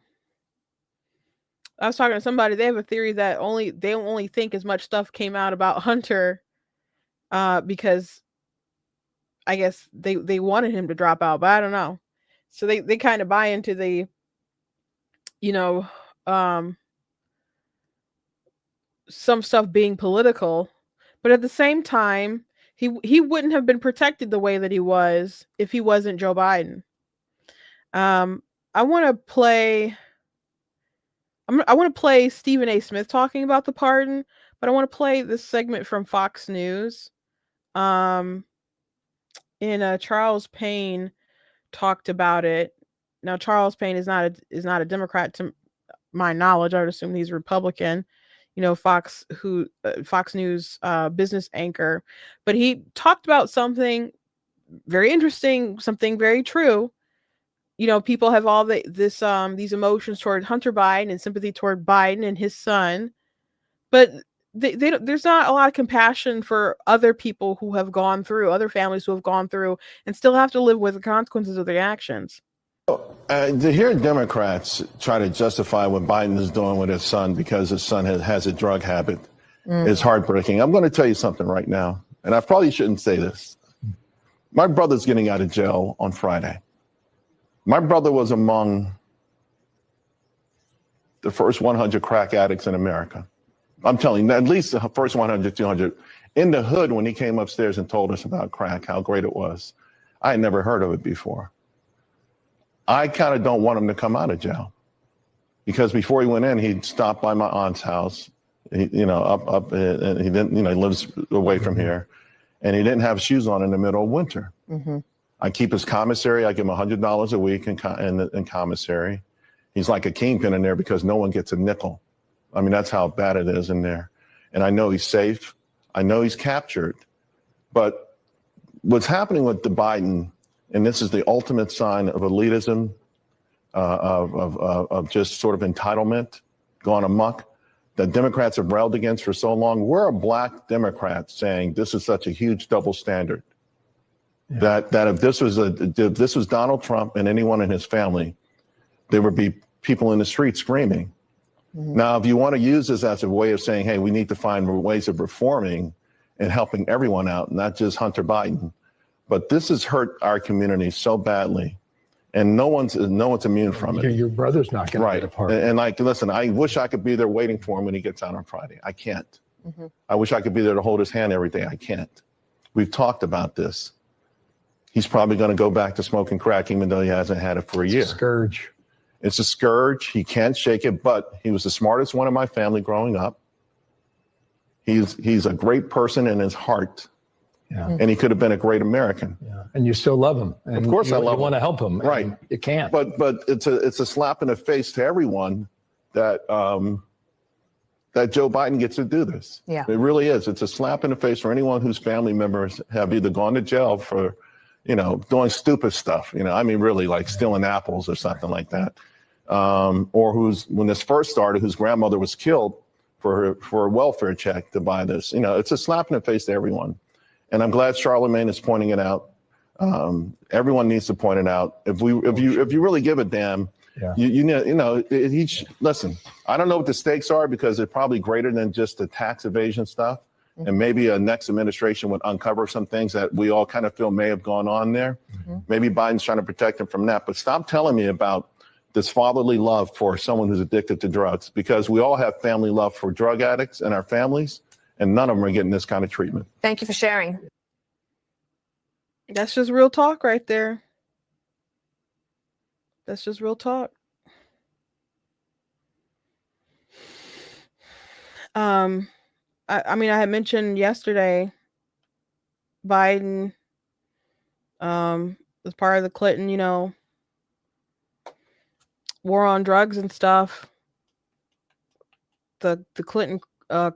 I was talking to somebody. They have a theory that they only think as much stuff came out about Hunter because I guess they wanted him to drop out, but I don't know. So they kind of buy into the, some stuff being political, but at the same time, he wouldn't have been protected the way that he was if he wasn't Joe Biden. I want to play Stephen A. Smith talking about the pardon, but I want to play this segment from Fox News. Charles Payne talked about it. Now, Charles Payne is not a Democrat to my knowledge. I would assume he's Republican. Fox News business anchor, but he talked about something very interesting, something very true. People have all these emotions toward Hunter Biden and sympathy toward Biden and his son, but there's not a lot of compassion for other people who have gone through, other families who have gone through and still have to live with the consequences of their actions. To hear Democrats try to justify what Biden is doing with his son because his son has a drug habit is heartbreaking. I'm going to tell you something right now, and I probably shouldn't say this. My brother's getting out of jail on Friday. My brother was among the first 100 crack addicts in America. I'm telling you, at least the first 100, 200. In the hood, when he came upstairs and told us about crack, how great it was, I had never heard of it before. I kind of don't want him to come out of jail, because before he went in, he stopped by my aunt's house. And he didn't, he lives away from here, and he didn't have shoes on in the middle of winter. Mm-hmm. I keep his commissary. I give him $100 a week in commissary. He's like a kingpin in there because no one gets a nickel. I mean, that's how bad it is in there. And I know he's safe. I know he's captured. But what's happening with the Biden, and this is the ultimate sign of elitism, of just sort of entitlement gone amok, that Democrats have railed against for so long. We're a black Democrat saying this is such a huge double standard. Yeah. That if this was Donald Trump and anyone in his family, there would be people in the street screaming. Mm-hmm. Now, if you want to use this as a way of saying, hey, we need to find ways of reforming and helping everyone out, not just Hunter Biden, but this has hurt our community so badly, and no one's immune from it. Your brother's not going to get a part. And like, listen, I wish I could be there waiting for him when he gets out on Friday. I can't. Mm-hmm. I wish I could be there to hold his hand every day. I can't. We've talked about this. He's probably going to go back to smoking crack, even though he hasn't had it for a year. It's a scourge. It's a scourge. He can't shake it, but he was the smartest one in my family growing up. He's a great person in his heart. Yeah. And he could have been a great American. Yeah. And you still love him. And of course I love him. You want to help him. Right. You can't. But it's a slap in the face to everyone that that Joe Biden gets to do this. Yeah. It really is. It's a slap in the face for anyone whose family members have either gone to jail for, doing stupid stuff. I mean, really, like stealing apples or something like that. Or when this first started, whose grandmother was killed for a welfare check to buy this. It's a slap in the face to everyone. And I'm glad Charlemagne is pointing it out. Everyone needs to point it out. If you really give a damn, listen, I don't know what the stakes are, because they're probably greater than just the tax evasion stuff. Mm-hmm. And maybe a next administration would uncover some things that we all kind of feel may have gone on there. Mm-hmm. Maybe Biden's trying to protect him from that. But stop telling me about this fatherly love for someone who's addicted to drugs, because we all have family love for drug addicts in our families, and none of them are getting this kind of treatment. Thank you for sharing. That's just real talk right there. That's just real talk. I mean, I had mentioned yesterday, Biden was part of the Clinton, war on drugs and stuff. The Clinton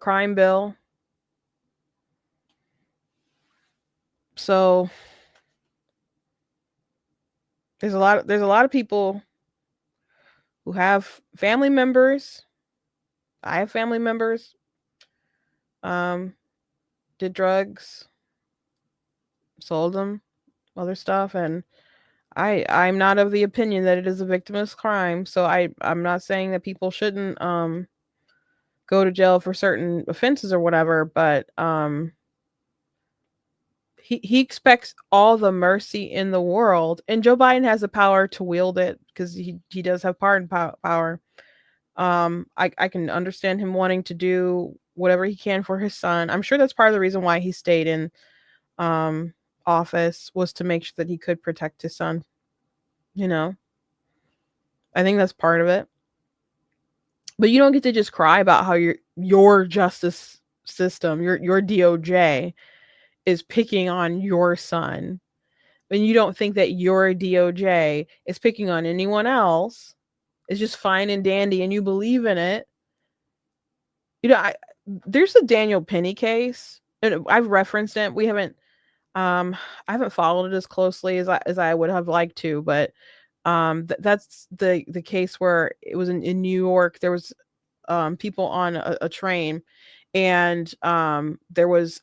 crime bill. So there's a lot of people who have family members. I have family members. Did drugs, sold them, other stuff, and I'm not of the opinion that it is a victimless crime. So I'm not saying that people shouldn't go to jail for certain offenses or whatever, but he expects all the mercy in the world, and Joe Biden has the power to wield it, because he does have pardon power. I can understand him wanting to do whatever he can for his son. I'm sure that's part of the reason why he stayed in office, was to make sure that he could protect his son. I think that's part of it. But you don't get to just cry about how your justice system, your DOJ, is picking on your son, and you don't think that your DOJ is picking on anyone else. It's just fine and dandy, and you believe in it. There's a Daniel Penny case, and I've referenced it. We haven't, I haven't followed it as closely as I would have liked to, but that's the case where it was in New York. There was people on a train, and there was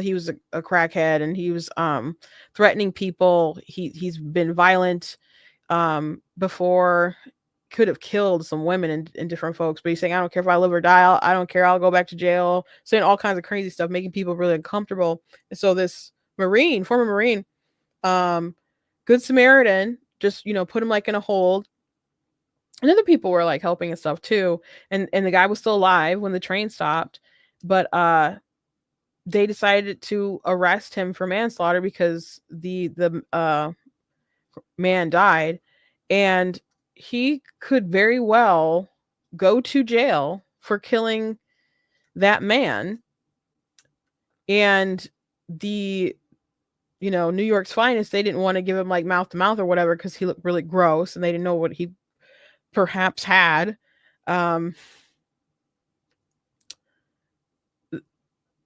he was a crackhead, and he was threatening people. He's been violent before, could have killed some women and different folks, but he's saying, I don't care if I live or die. I don't care. I'll go back to jail, saying all kinds of crazy stuff, making people really uncomfortable. And so this former Marine, Good Samaritan, just, put him like in a hold. And other people were like helping and stuff too. And the guy was still alive when the train stopped, but they decided to arrest him for manslaughter because the man died, and he could very well go to jail for killing that man. And the New York's finest, they didn't want to give him like mouth to mouth or whatever, because he looked really gross and they didn't know what he perhaps had.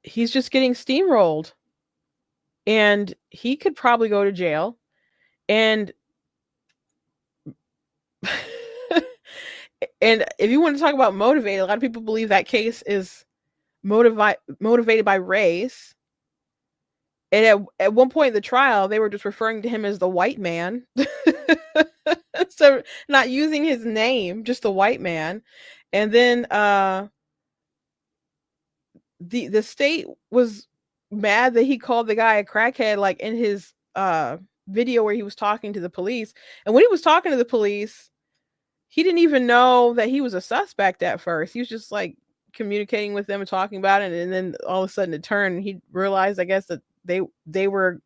he's just getting steamrolled, and he could probably go to jail. And and if you want to talk about motivated, a lot of people believe that case is motivated by race. And at one point in the trial, they were just referring to him as the white man. So not using his name, just the white man. And then the state was mad that he called the guy a crackhead, like in his video where he was talking to the police. And when he was talking to the police, he didn't even know that he was a suspect at first. He was just like communicating with them and talking about it, and then all of a sudden it turned, and he realized, I guess, that they were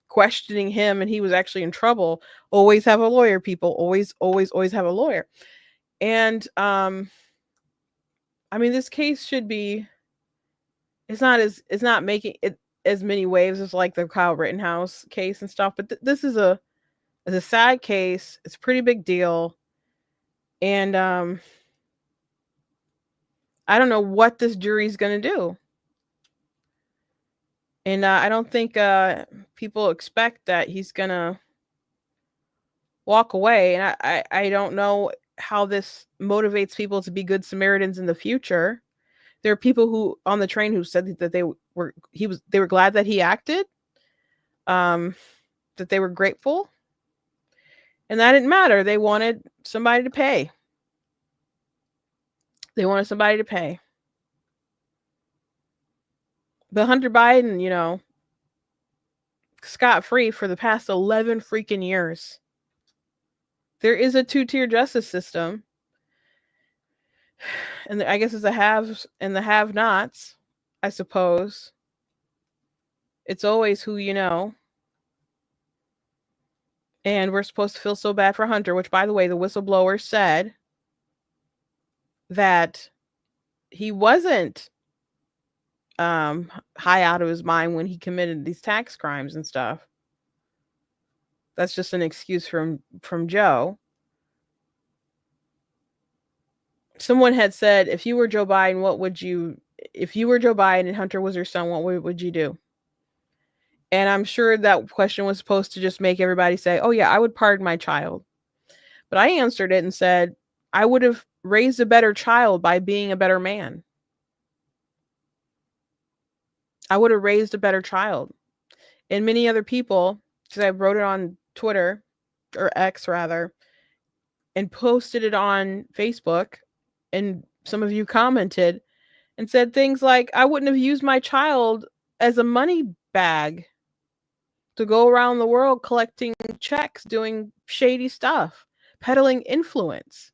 questioning him and he was actually in trouble. Always have a lawyer, people. Always have a lawyer. And I mean, this case should be, it's not making it as many waves as like the Kyle Rittenhouse case and stuff, but this is a sad case. It's a pretty big deal. And I don't know what this jury's going to do. And I don't think people expect that he's going to walk away. And I don't know how this motivates people to be good Samaritans in the future. There are people who on the train who said that they were glad that he acted, that they were grateful. And that didn't matter. They wanted somebody to pay. But Hunter Biden, scot-free for the past 11 freaking years. There is a two-tier justice system. And I guess it's the haves and the have-nots, I suppose. It's always who you know. And we're supposed to feel so bad for Hunter, which, by the way, the whistleblower said that he wasn't high out of his mind when he committed these tax crimes and stuff. That's just an excuse from Joe. Someone had said, if you were Joe Biden, if you were Joe Biden and Hunter was your son, what would you do? And I'm sure that question was supposed to just make everybody say, oh yeah, I would pardon my child. But I answered it and said, I would have raised a better child by being a better man. I would have raised a better child. And many other people, because I wrote it on Twitter, or X rather, and posted it on Facebook, and some of you commented and said things like, I wouldn't have used my child as a money bag to go around the world collecting checks, doing shady stuff, peddling influence.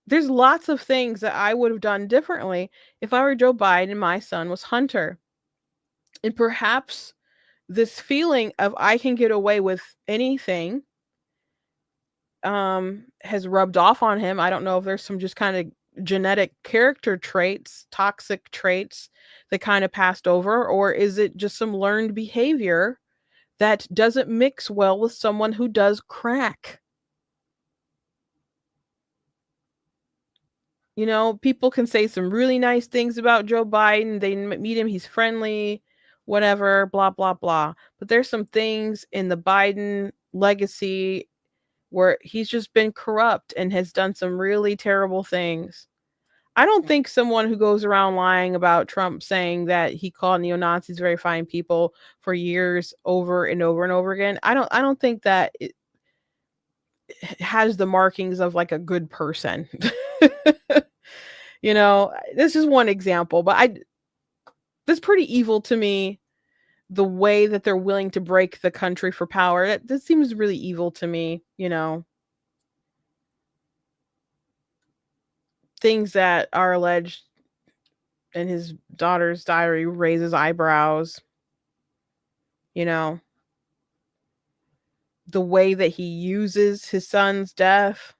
There's lots of things that I would have done differently if I were Joe Biden and my son was Hunter. And perhaps this feeling of I can get away with anything has rubbed off on him. I don't know if there's some just kind of genetic character traits, toxic traits that kind of passed over, or is it just some learned behavior that doesn't mix well with someone who does crack? People can say some really nice things about Joe Biden. They meet him, he's friendly, whatever, blah, blah, blah. But there's some things in the Biden legacy where he's just been corrupt and has done some really terrible things. I don't think someone who goes around lying about Trump saying that he called neo-Nazis very fine people for years over and over and over again, I don't think that it has the markings of like a good person. This is one example, but that's pretty evil to me. The way that they're willing to break the country for power, that seems really evil to me. Things that are alleged in his daughter's diary raises eyebrows. The way that he uses his son's death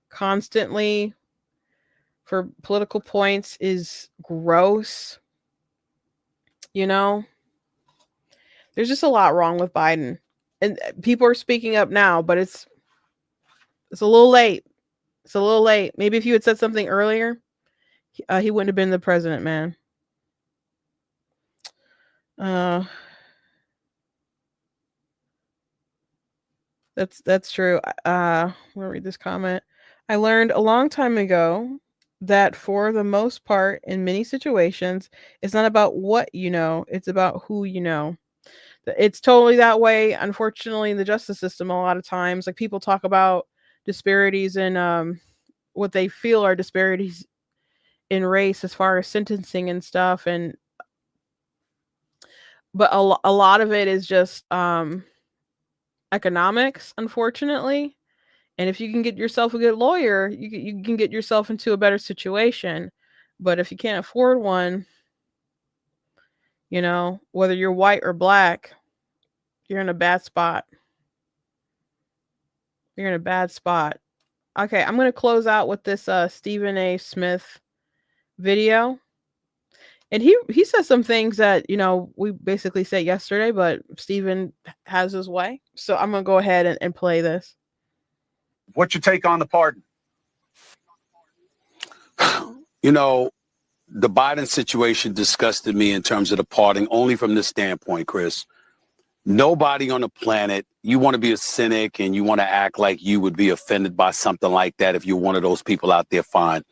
constantly for political points is gross. There's just a lot wrong with Biden, and people are speaking up now, but it's a little late. Maybe if you had said something earlier, he wouldn't have been the president, man. That's true. I'm gonna read this comment. I learned a long time ago that for the most part, in many situations, it's not about what you know, it's about who you know. It's totally that way, unfortunately, in the justice system. A lot of times, like people talk about disparities in what they feel are disparities in race as far as sentencing and stuff, and but a lot of it is just economics, unfortunately. And if you can get yourself a good lawyer, you can get yourself into a better situation. But if you can't afford one, whether you're white or black, you're in a bad spot. You're in a bad spot. Okay, I'm going to close out with this Stephen A. Smith video. And he says some things that, we basically said yesterday, but Stephen has his way. So I'm going to go ahead and play this. What's your take on the pardon? The Biden situation disgusted me in terms of the pardon, only from this standpoint, Chris. Nobody on the planet, you want to be a cynic and you want to act like you would be offended by something like that. If you're one of those people out there, fine.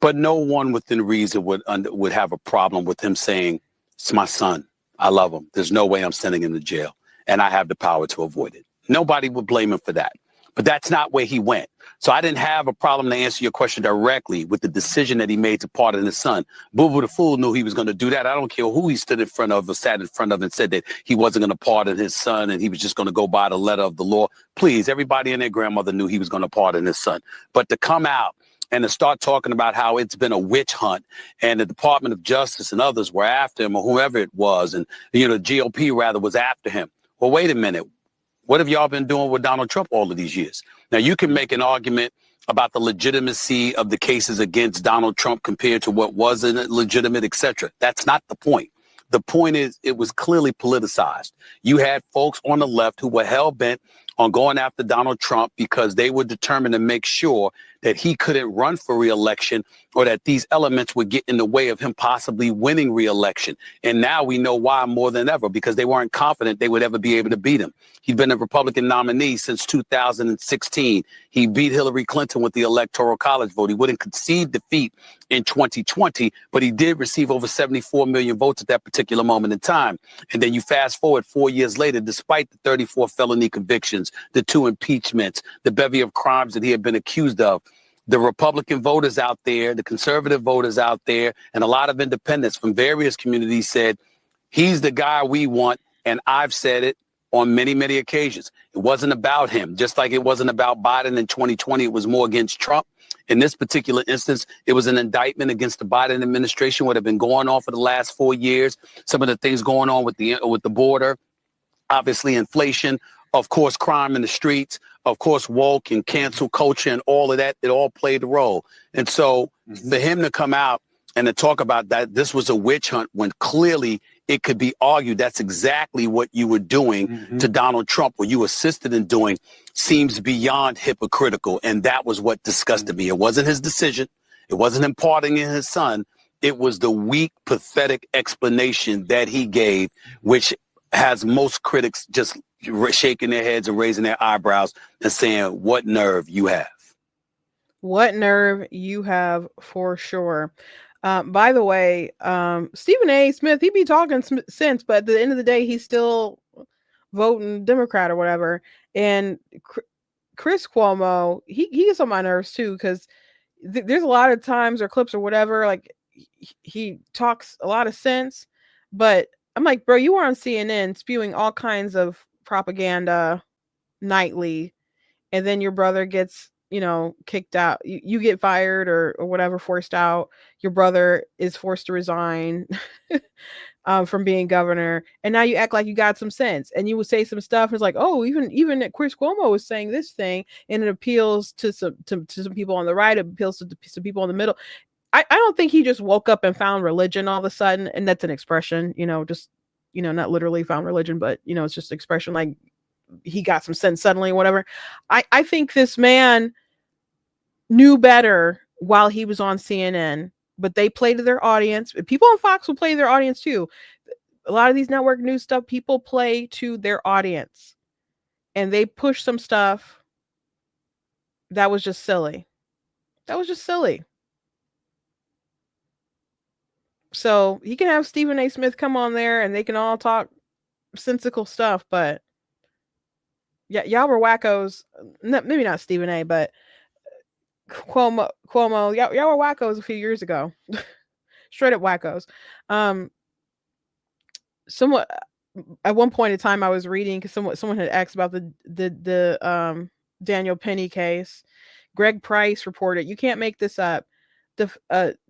But no one within reason would have a problem with him saying, it's my son. I love him. There's no way I'm sending him to jail. And I have the power to avoid it. Nobody would blame him for that. But that's not where he went. So I didn't have a problem to answer your question directly with the decision that he made to pardon his son. Boo-Boo the Fool knew he was going to do that. I don't care who he stood in front of or sat in front of and said that he wasn't going to pardon his son and he was just going to go by the letter of the law. Please, everybody and their grandmother knew he was going to pardon his son. But to come out and to start talking about how it's been a witch hunt and the Department of Justice and others were after him or whoever it was, and GOP rather was after him. Well, wait a minute. What have y'all been doing with Donald Trump all of these years? Now, you can make an argument about the legitimacy of the cases against Donald Trump compared to what wasn't legitimate, et cetera. That's not the point. The point is it was clearly politicized. You had folks on the left who were hell-bent on going after Donald Trump because they were determined to make sure that he couldn't run for re-election or that these elements would get in the way of him possibly winning re-election. And now we know why more than ever, because they weren't confident they would ever be able to beat him. He'd been a Republican nominee since 2016. He beat Hillary Clinton with the Electoral College vote. He wouldn't concede defeat in 2020, but he did receive over 74 million votes at that particular moment in time. And then you fast forward 4 years later, despite the 34 felony convictions, the 2 impeachments, the bevy of crimes that he had been accused of, the Republican voters out there, the conservative voters out there, and a lot of independents from various communities said, he's the guy we want. And I've said it on many, many occasions. It wasn't about him, just like it wasn't about Biden in 2020. It was more against Trump. In this particular instance, it was an indictment against the Biden administration, what had been going on for the last 4 years. Some of the things going on with the border, obviously inflation, of course, crime in the streets, of course, woke and cancel culture and all of that, it all played a role. And so for him to come out and to talk about that, this was a witch hunt when clearly it could be argued that's exactly what you were doing to Donald Trump, or you assisted in doing, seems beyond hypocritical. And that was what disgusted me. It wasn't his decision. It wasn't him pardoning his son. It was the weak, pathetic explanation that he gave, which has most critics just shaking their heads and raising their eyebrows and saying, what nerve you have. What nerve you have, for sure. By the way, Stephen A. Smith, he be talking sense, but at the end of the day, he's still voting Democrat or whatever. And Chris Cuomo, he gets on my nerves too, because there's a lot of times or clips or whatever, like he talks a lot of sense, but I'm like, bro, you were on CNN spewing all kinds of propaganda nightly, and then your brother gets kicked out, you get fired or whatever, forced out, your brother is forced to resign from being governor, and now you act like you got some sense, and you would say some stuff, and it's like, oh, even Chris Cuomo was saying this thing, and it appeals to some people on the right, it appeals to some people in the middle. I don't think he just woke up and found religion all of a sudden, and that's an expression, just not literally found religion, but it's just an expression, like he got some sense suddenly or whatever. I think this man knew better while he was on CNN, but they played to their audience. People on Fox will play to their audience too. a lot of these network news stuff, people play to their audience, and they push some stuff that was just silly. That was just silly. So he can have Stephen A. Smith come on there and they can all talk sensical stuff, but yeah, y'all were wackos. Maybe not Stephen A., but Cuomo, y'all were wackos a few years ago. Straight up wackos. Somewhat at one point in time I was reading, because someone had asked about the Daniel Penny case. Greg Price reported, you can't make this up.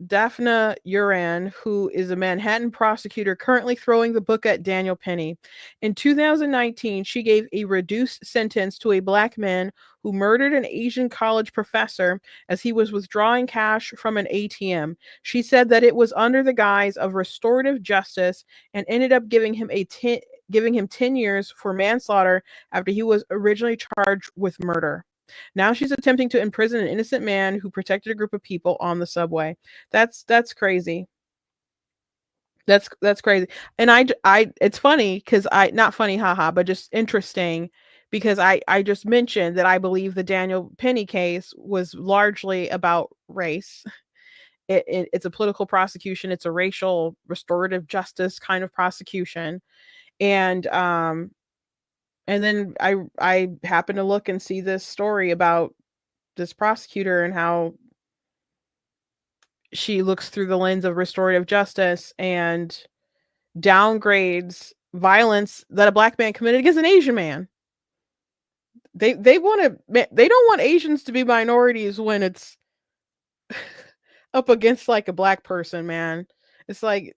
Daphne Uran, who is a Manhattan prosecutor currently throwing the book at Daniel Penny. In 2019, she gave a reduced sentence to a black man who murdered an Asian college professor as he was withdrawing cash from an ATM. She said that it was under the guise of restorative justice and ended up giving him 10 years for manslaughter after he was originally charged with murder. Now she's attempting to imprison an innocent man who protected a group of people on the subway. That's crazy. That's crazy. And I it's funny because not funny, haha, but just interesting, because I just mentioned that I believe the Daniel Penny case was largely about race. It's a political prosecution. It's a racial restorative justice kind of prosecution. And then I happened to look and see this story about this prosecutor and how she looks through the lens of restorative justice and downgrades violence that a black man committed against an Asian man. They don't want Asians to be minorities when it's up against like a black person, man. It's like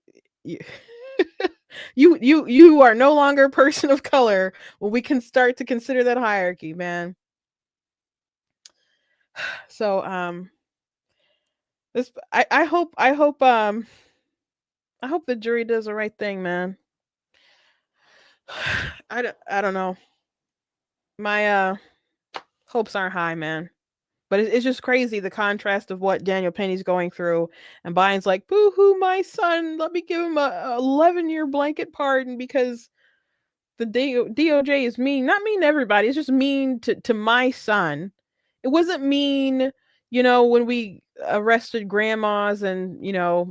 you are no longer a person of color when we can start to consider that hierarchy, man. So this I hope the jury does the right thing, man. I don't know. My hopes aren't high, man. But it's just crazy, the contrast of what Daniel Penny's going through, and Biden's like, boo-hoo, my son, let me give him a 11-year blanket pardon because the DOJ is mean. Not mean to everybody. It's just mean to my son. It wasn't mean, when we arrested grandmas and,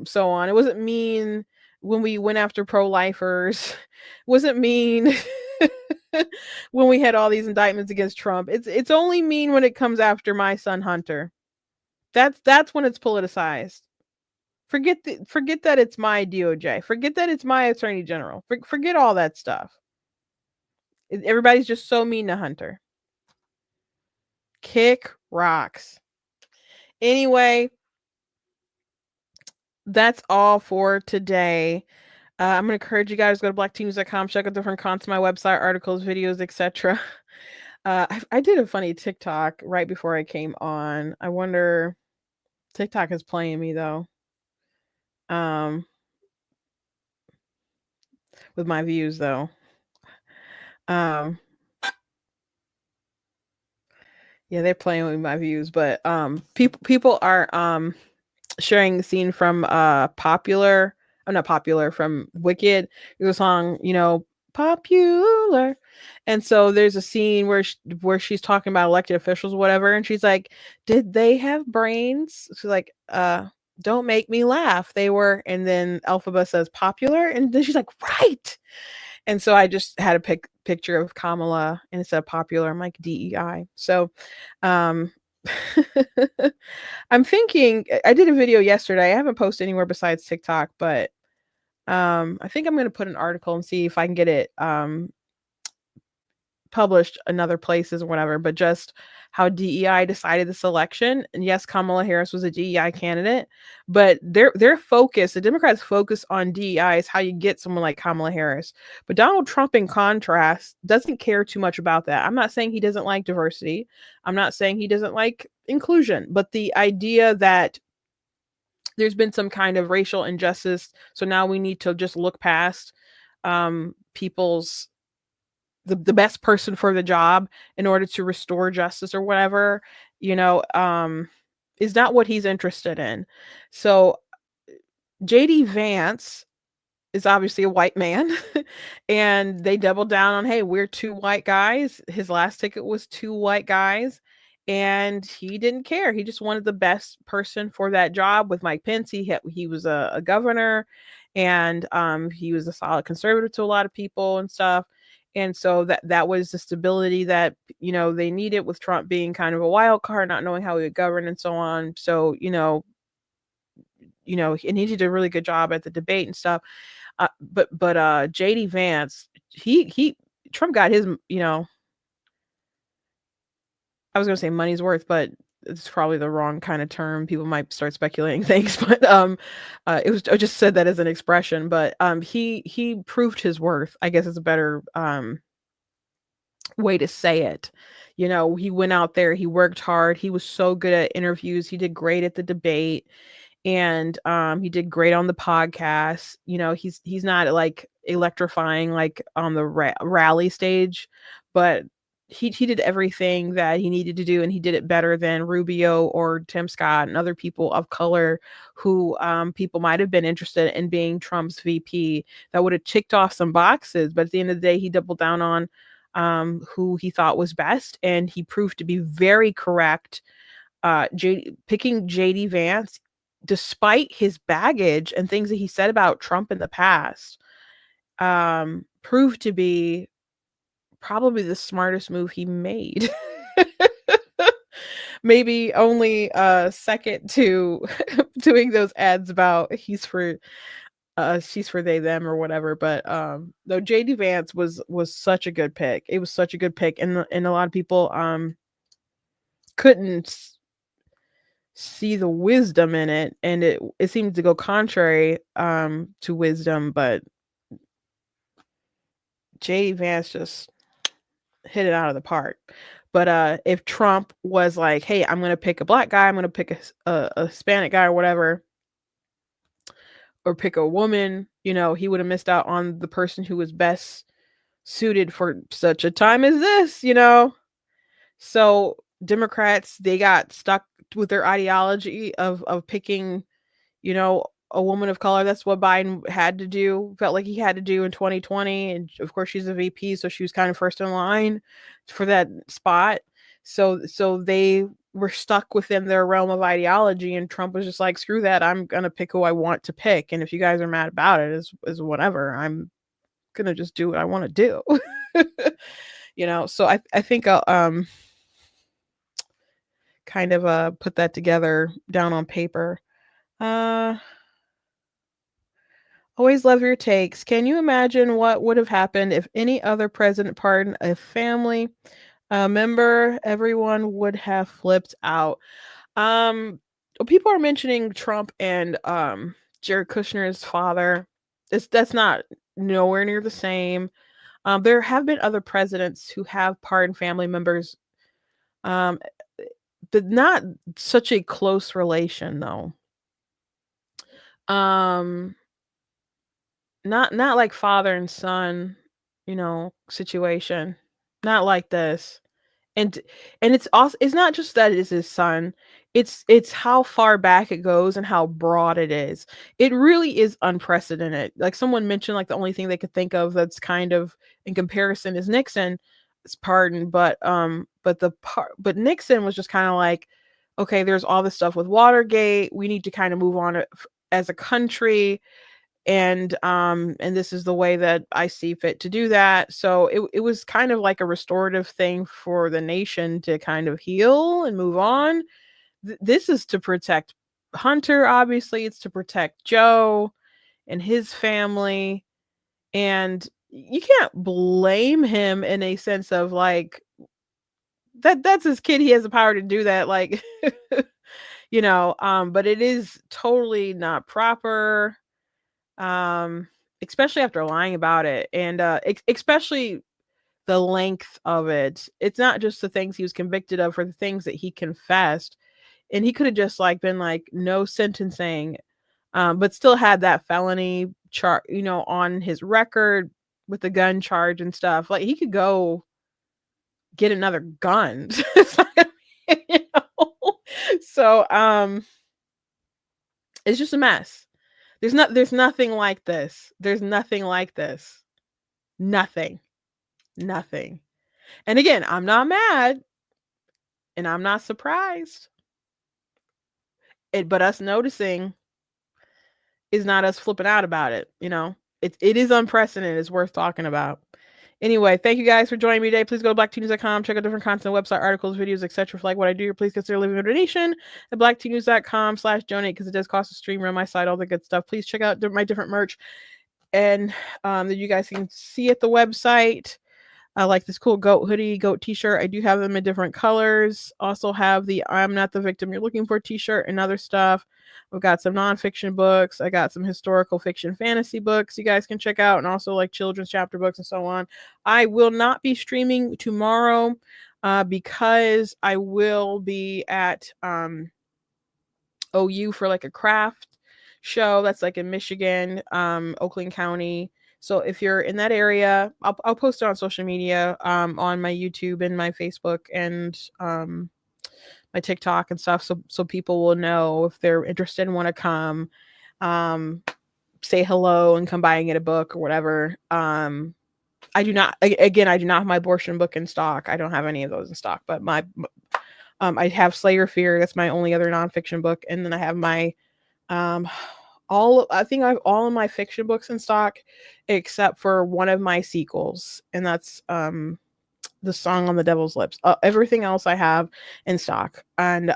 so on. It wasn't mean when we went after pro-lifers. It wasn't mean when we had all these indictments against Trump. It's only mean when it comes after my son Hunter. That's when it's politicized. Forget that it's my DOJ. Forget that it's my attorney general. Forget all that stuff. Everybody's just so mean to Hunter. Kick rocks. Anyway, that's all for today. I'm going to encourage you guys to go to blackteams.com, check out different content on my website, articles, videos, etc. I did a funny TikTok right before I came on. I wonder, TikTok is playing me though. With my views though. Yeah, they're playing with my views, but people are sharing the scene from from Wicked. It was a song, popular. And so there's a scene where she's talking about elected officials or whatever, and she's like, did they have brains? She's like, don't make me laugh. They were, and then Elphaba says popular, and then she's like, right. And so I just had a picture of Kamala and it said popular. I'm like, DEI. So I'm thinking, I did a video yesterday. I haven't posted anywhere besides TikTok, but I think I'm going to put an article and see if I can get it published in other places or whatever, but just how DEI decided this election. And yes, Kamala Harris was a DEI candidate, but their focus, the Democrats' focus on DEI is how you get someone like Kamala Harris. But Donald Trump, in contrast, doesn't care too much about that. I'm not saying he doesn't like diversity. I'm not saying he doesn't like inclusion, but the idea that there's been some kind of racial injustice, so now we need to just look past people's the best person for the job in order to restore justice or whatever, is not what he's interested in. So JD Vance is obviously a white man. And they doubled down on, hey, we're two white guys. His last ticket was two white guys. And he didn't care. He just wanted the best person for that job. With Mike Pence, he was a governor, and he was a solid conservative to a lot of people and stuff. And so that was the stability that, they needed, with Trump being kind of a wild card, not knowing how he would govern and so on. So, and he did a really good job at the debate and stuff. But JD Vance, he Trump got his, I was gonna say money's worth, but it's probably the wrong kind of term. People might start speculating things, but I just said that as an expression. But he proved his worth, I guess is a better way to say it. He went out there, he worked hard, he was so good at interviews, he did great at the debate, and he did great on the podcast. He's not like electrifying like on the rally stage, but he did everything that he needed to do, and he did it better than Rubio or Tim Scott and other people of color who people might have been interested in being Trump's VP, that would have ticked off some boxes. But at the end of the day, he doubled down on who he thought was best, and he proved to be very correct. Picking JD Vance, despite his baggage and things that he said about Trump in the past, proved to be probably the smartest move he made. Maybe only second to doing those ads about she's for they them or whatever. But though JD Vance was such a good pick. It was such a good pick, and a lot of people couldn't see the wisdom in it, and it seemed to go contrary to wisdom. But JD Vance just hit it out of the park. But if Trump was like, hey, I'm gonna pick a black guy, I'm gonna pick a Hispanic guy or whatever, or pick a woman, he would have missed out on the person who was best suited for such a time as this. So Democrats, they got stuck with their ideology of picking, a woman of color. That's what Biden had to do, felt like he had to do in 2020. And of course, she's a VP, so she was kind of first in line for that spot. So they were stuck within their realm of ideology, and Trump was just like, screw that, I'm gonna pick who I want to pick, and if you guys are mad about it, is whatever. I'm gonna just do what I want to do. So I think I'll kind of put that together down on paper. Always love your takes. Can you imagine what would have happened if any other president pardoned a family member? Everyone would have flipped out. People are mentioning Trump and Jared Kushner's father. That's not nowhere near the same. There have been other presidents who have pardoned family members, but not such a close relation though. Not like father and son, situation. Not like this. And it's also, it's not just that it is his son. It's how far back it goes and how broad it is. It really is unprecedented. Like someone mentioned, like the only thing they could think of that's kind of in comparison is Nixon's pardon, but Nixon was just kind of like, okay, there's all this stuff with Watergate. We need to kind of move on as a country. And this is the way that I see fit to do that. So it was kind of like a restorative thing for the nation to kind of heal and move on. This is to protect Hunter, obviously. It's to protect Joe and his family. And you can't blame him in a sense of like, that's his kid. He has the power to do that. Like, but it is totally not proper. Especially after lying about it, and especially the length of it. It's not just the things he was convicted of, for the things that he confessed, and he could have just like been like no sentencing, but still had that felony charge, on his record with the gun charge and stuff. Like he could go get another gun. So it's just a mess. There's nothing like this. There's nothing like this. Nothing. Nothing. And again, I'm not mad and I'm not surprised. But us noticing is not us flipping out about it. You know, it is unprecedented. It's worth talking about. Anyway, thank you guys for joining me today. Please go to blacktnews.com, check out different content, website, articles, videos, etc. Like what I do, please consider leaving a donation at blacktnews.com/donate because it does cost a stream, run my site, all the good stuff. Please check out my different merch and that you guys can see at the website. I like this cool goat hoodie, goat t-shirt. I do have them in different colors. Also have the I'm Not the Victim You're Looking For t-shirt and other stuff. We've got some nonfiction books. I got some historical fiction fantasy books you guys can check out, and also like children's chapter books and so on. I will not be streaming tomorrow because I will be at OU for like a craft show that's like in Michigan, Oakland County. So if you're in that area, I'll post it on social media, on my YouTube and my Facebook and my TikTok and stuff, so people will know if they're interested and want to come, say hello and come by and get a book or whatever. I do not have my abortion book in stock. I don't have any of those in stock, but I have Slayer Fear. That's my only other nonfiction book, and then I have my I think I have all of my fiction books in stock except for one of my sequels, and that's The Song on the Devil's Lips. Everything else I have in stock, and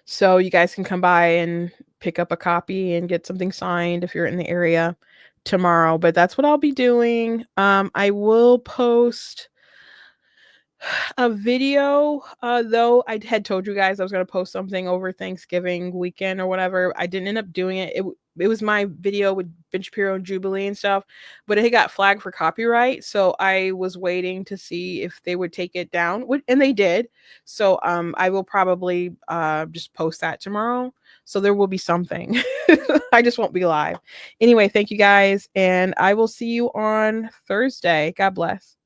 so you guys can come by and pick up a copy and get something signed if you're in the area tomorrow. But that's what I'll be doing. I will post a video, though I had told you guys I was going to post something over Thanksgiving weekend or whatever. I didn't end up doing it. It was my video with Ben Shapiro and Jubilee and stuff, but it got flagged for copyright. So I was waiting to see if they would take it down, and they did. So I will probably just post that tomorrow. So there will be something. I just won't be live. Anyway, thank you guys, and I will see you on Thursday. God bless.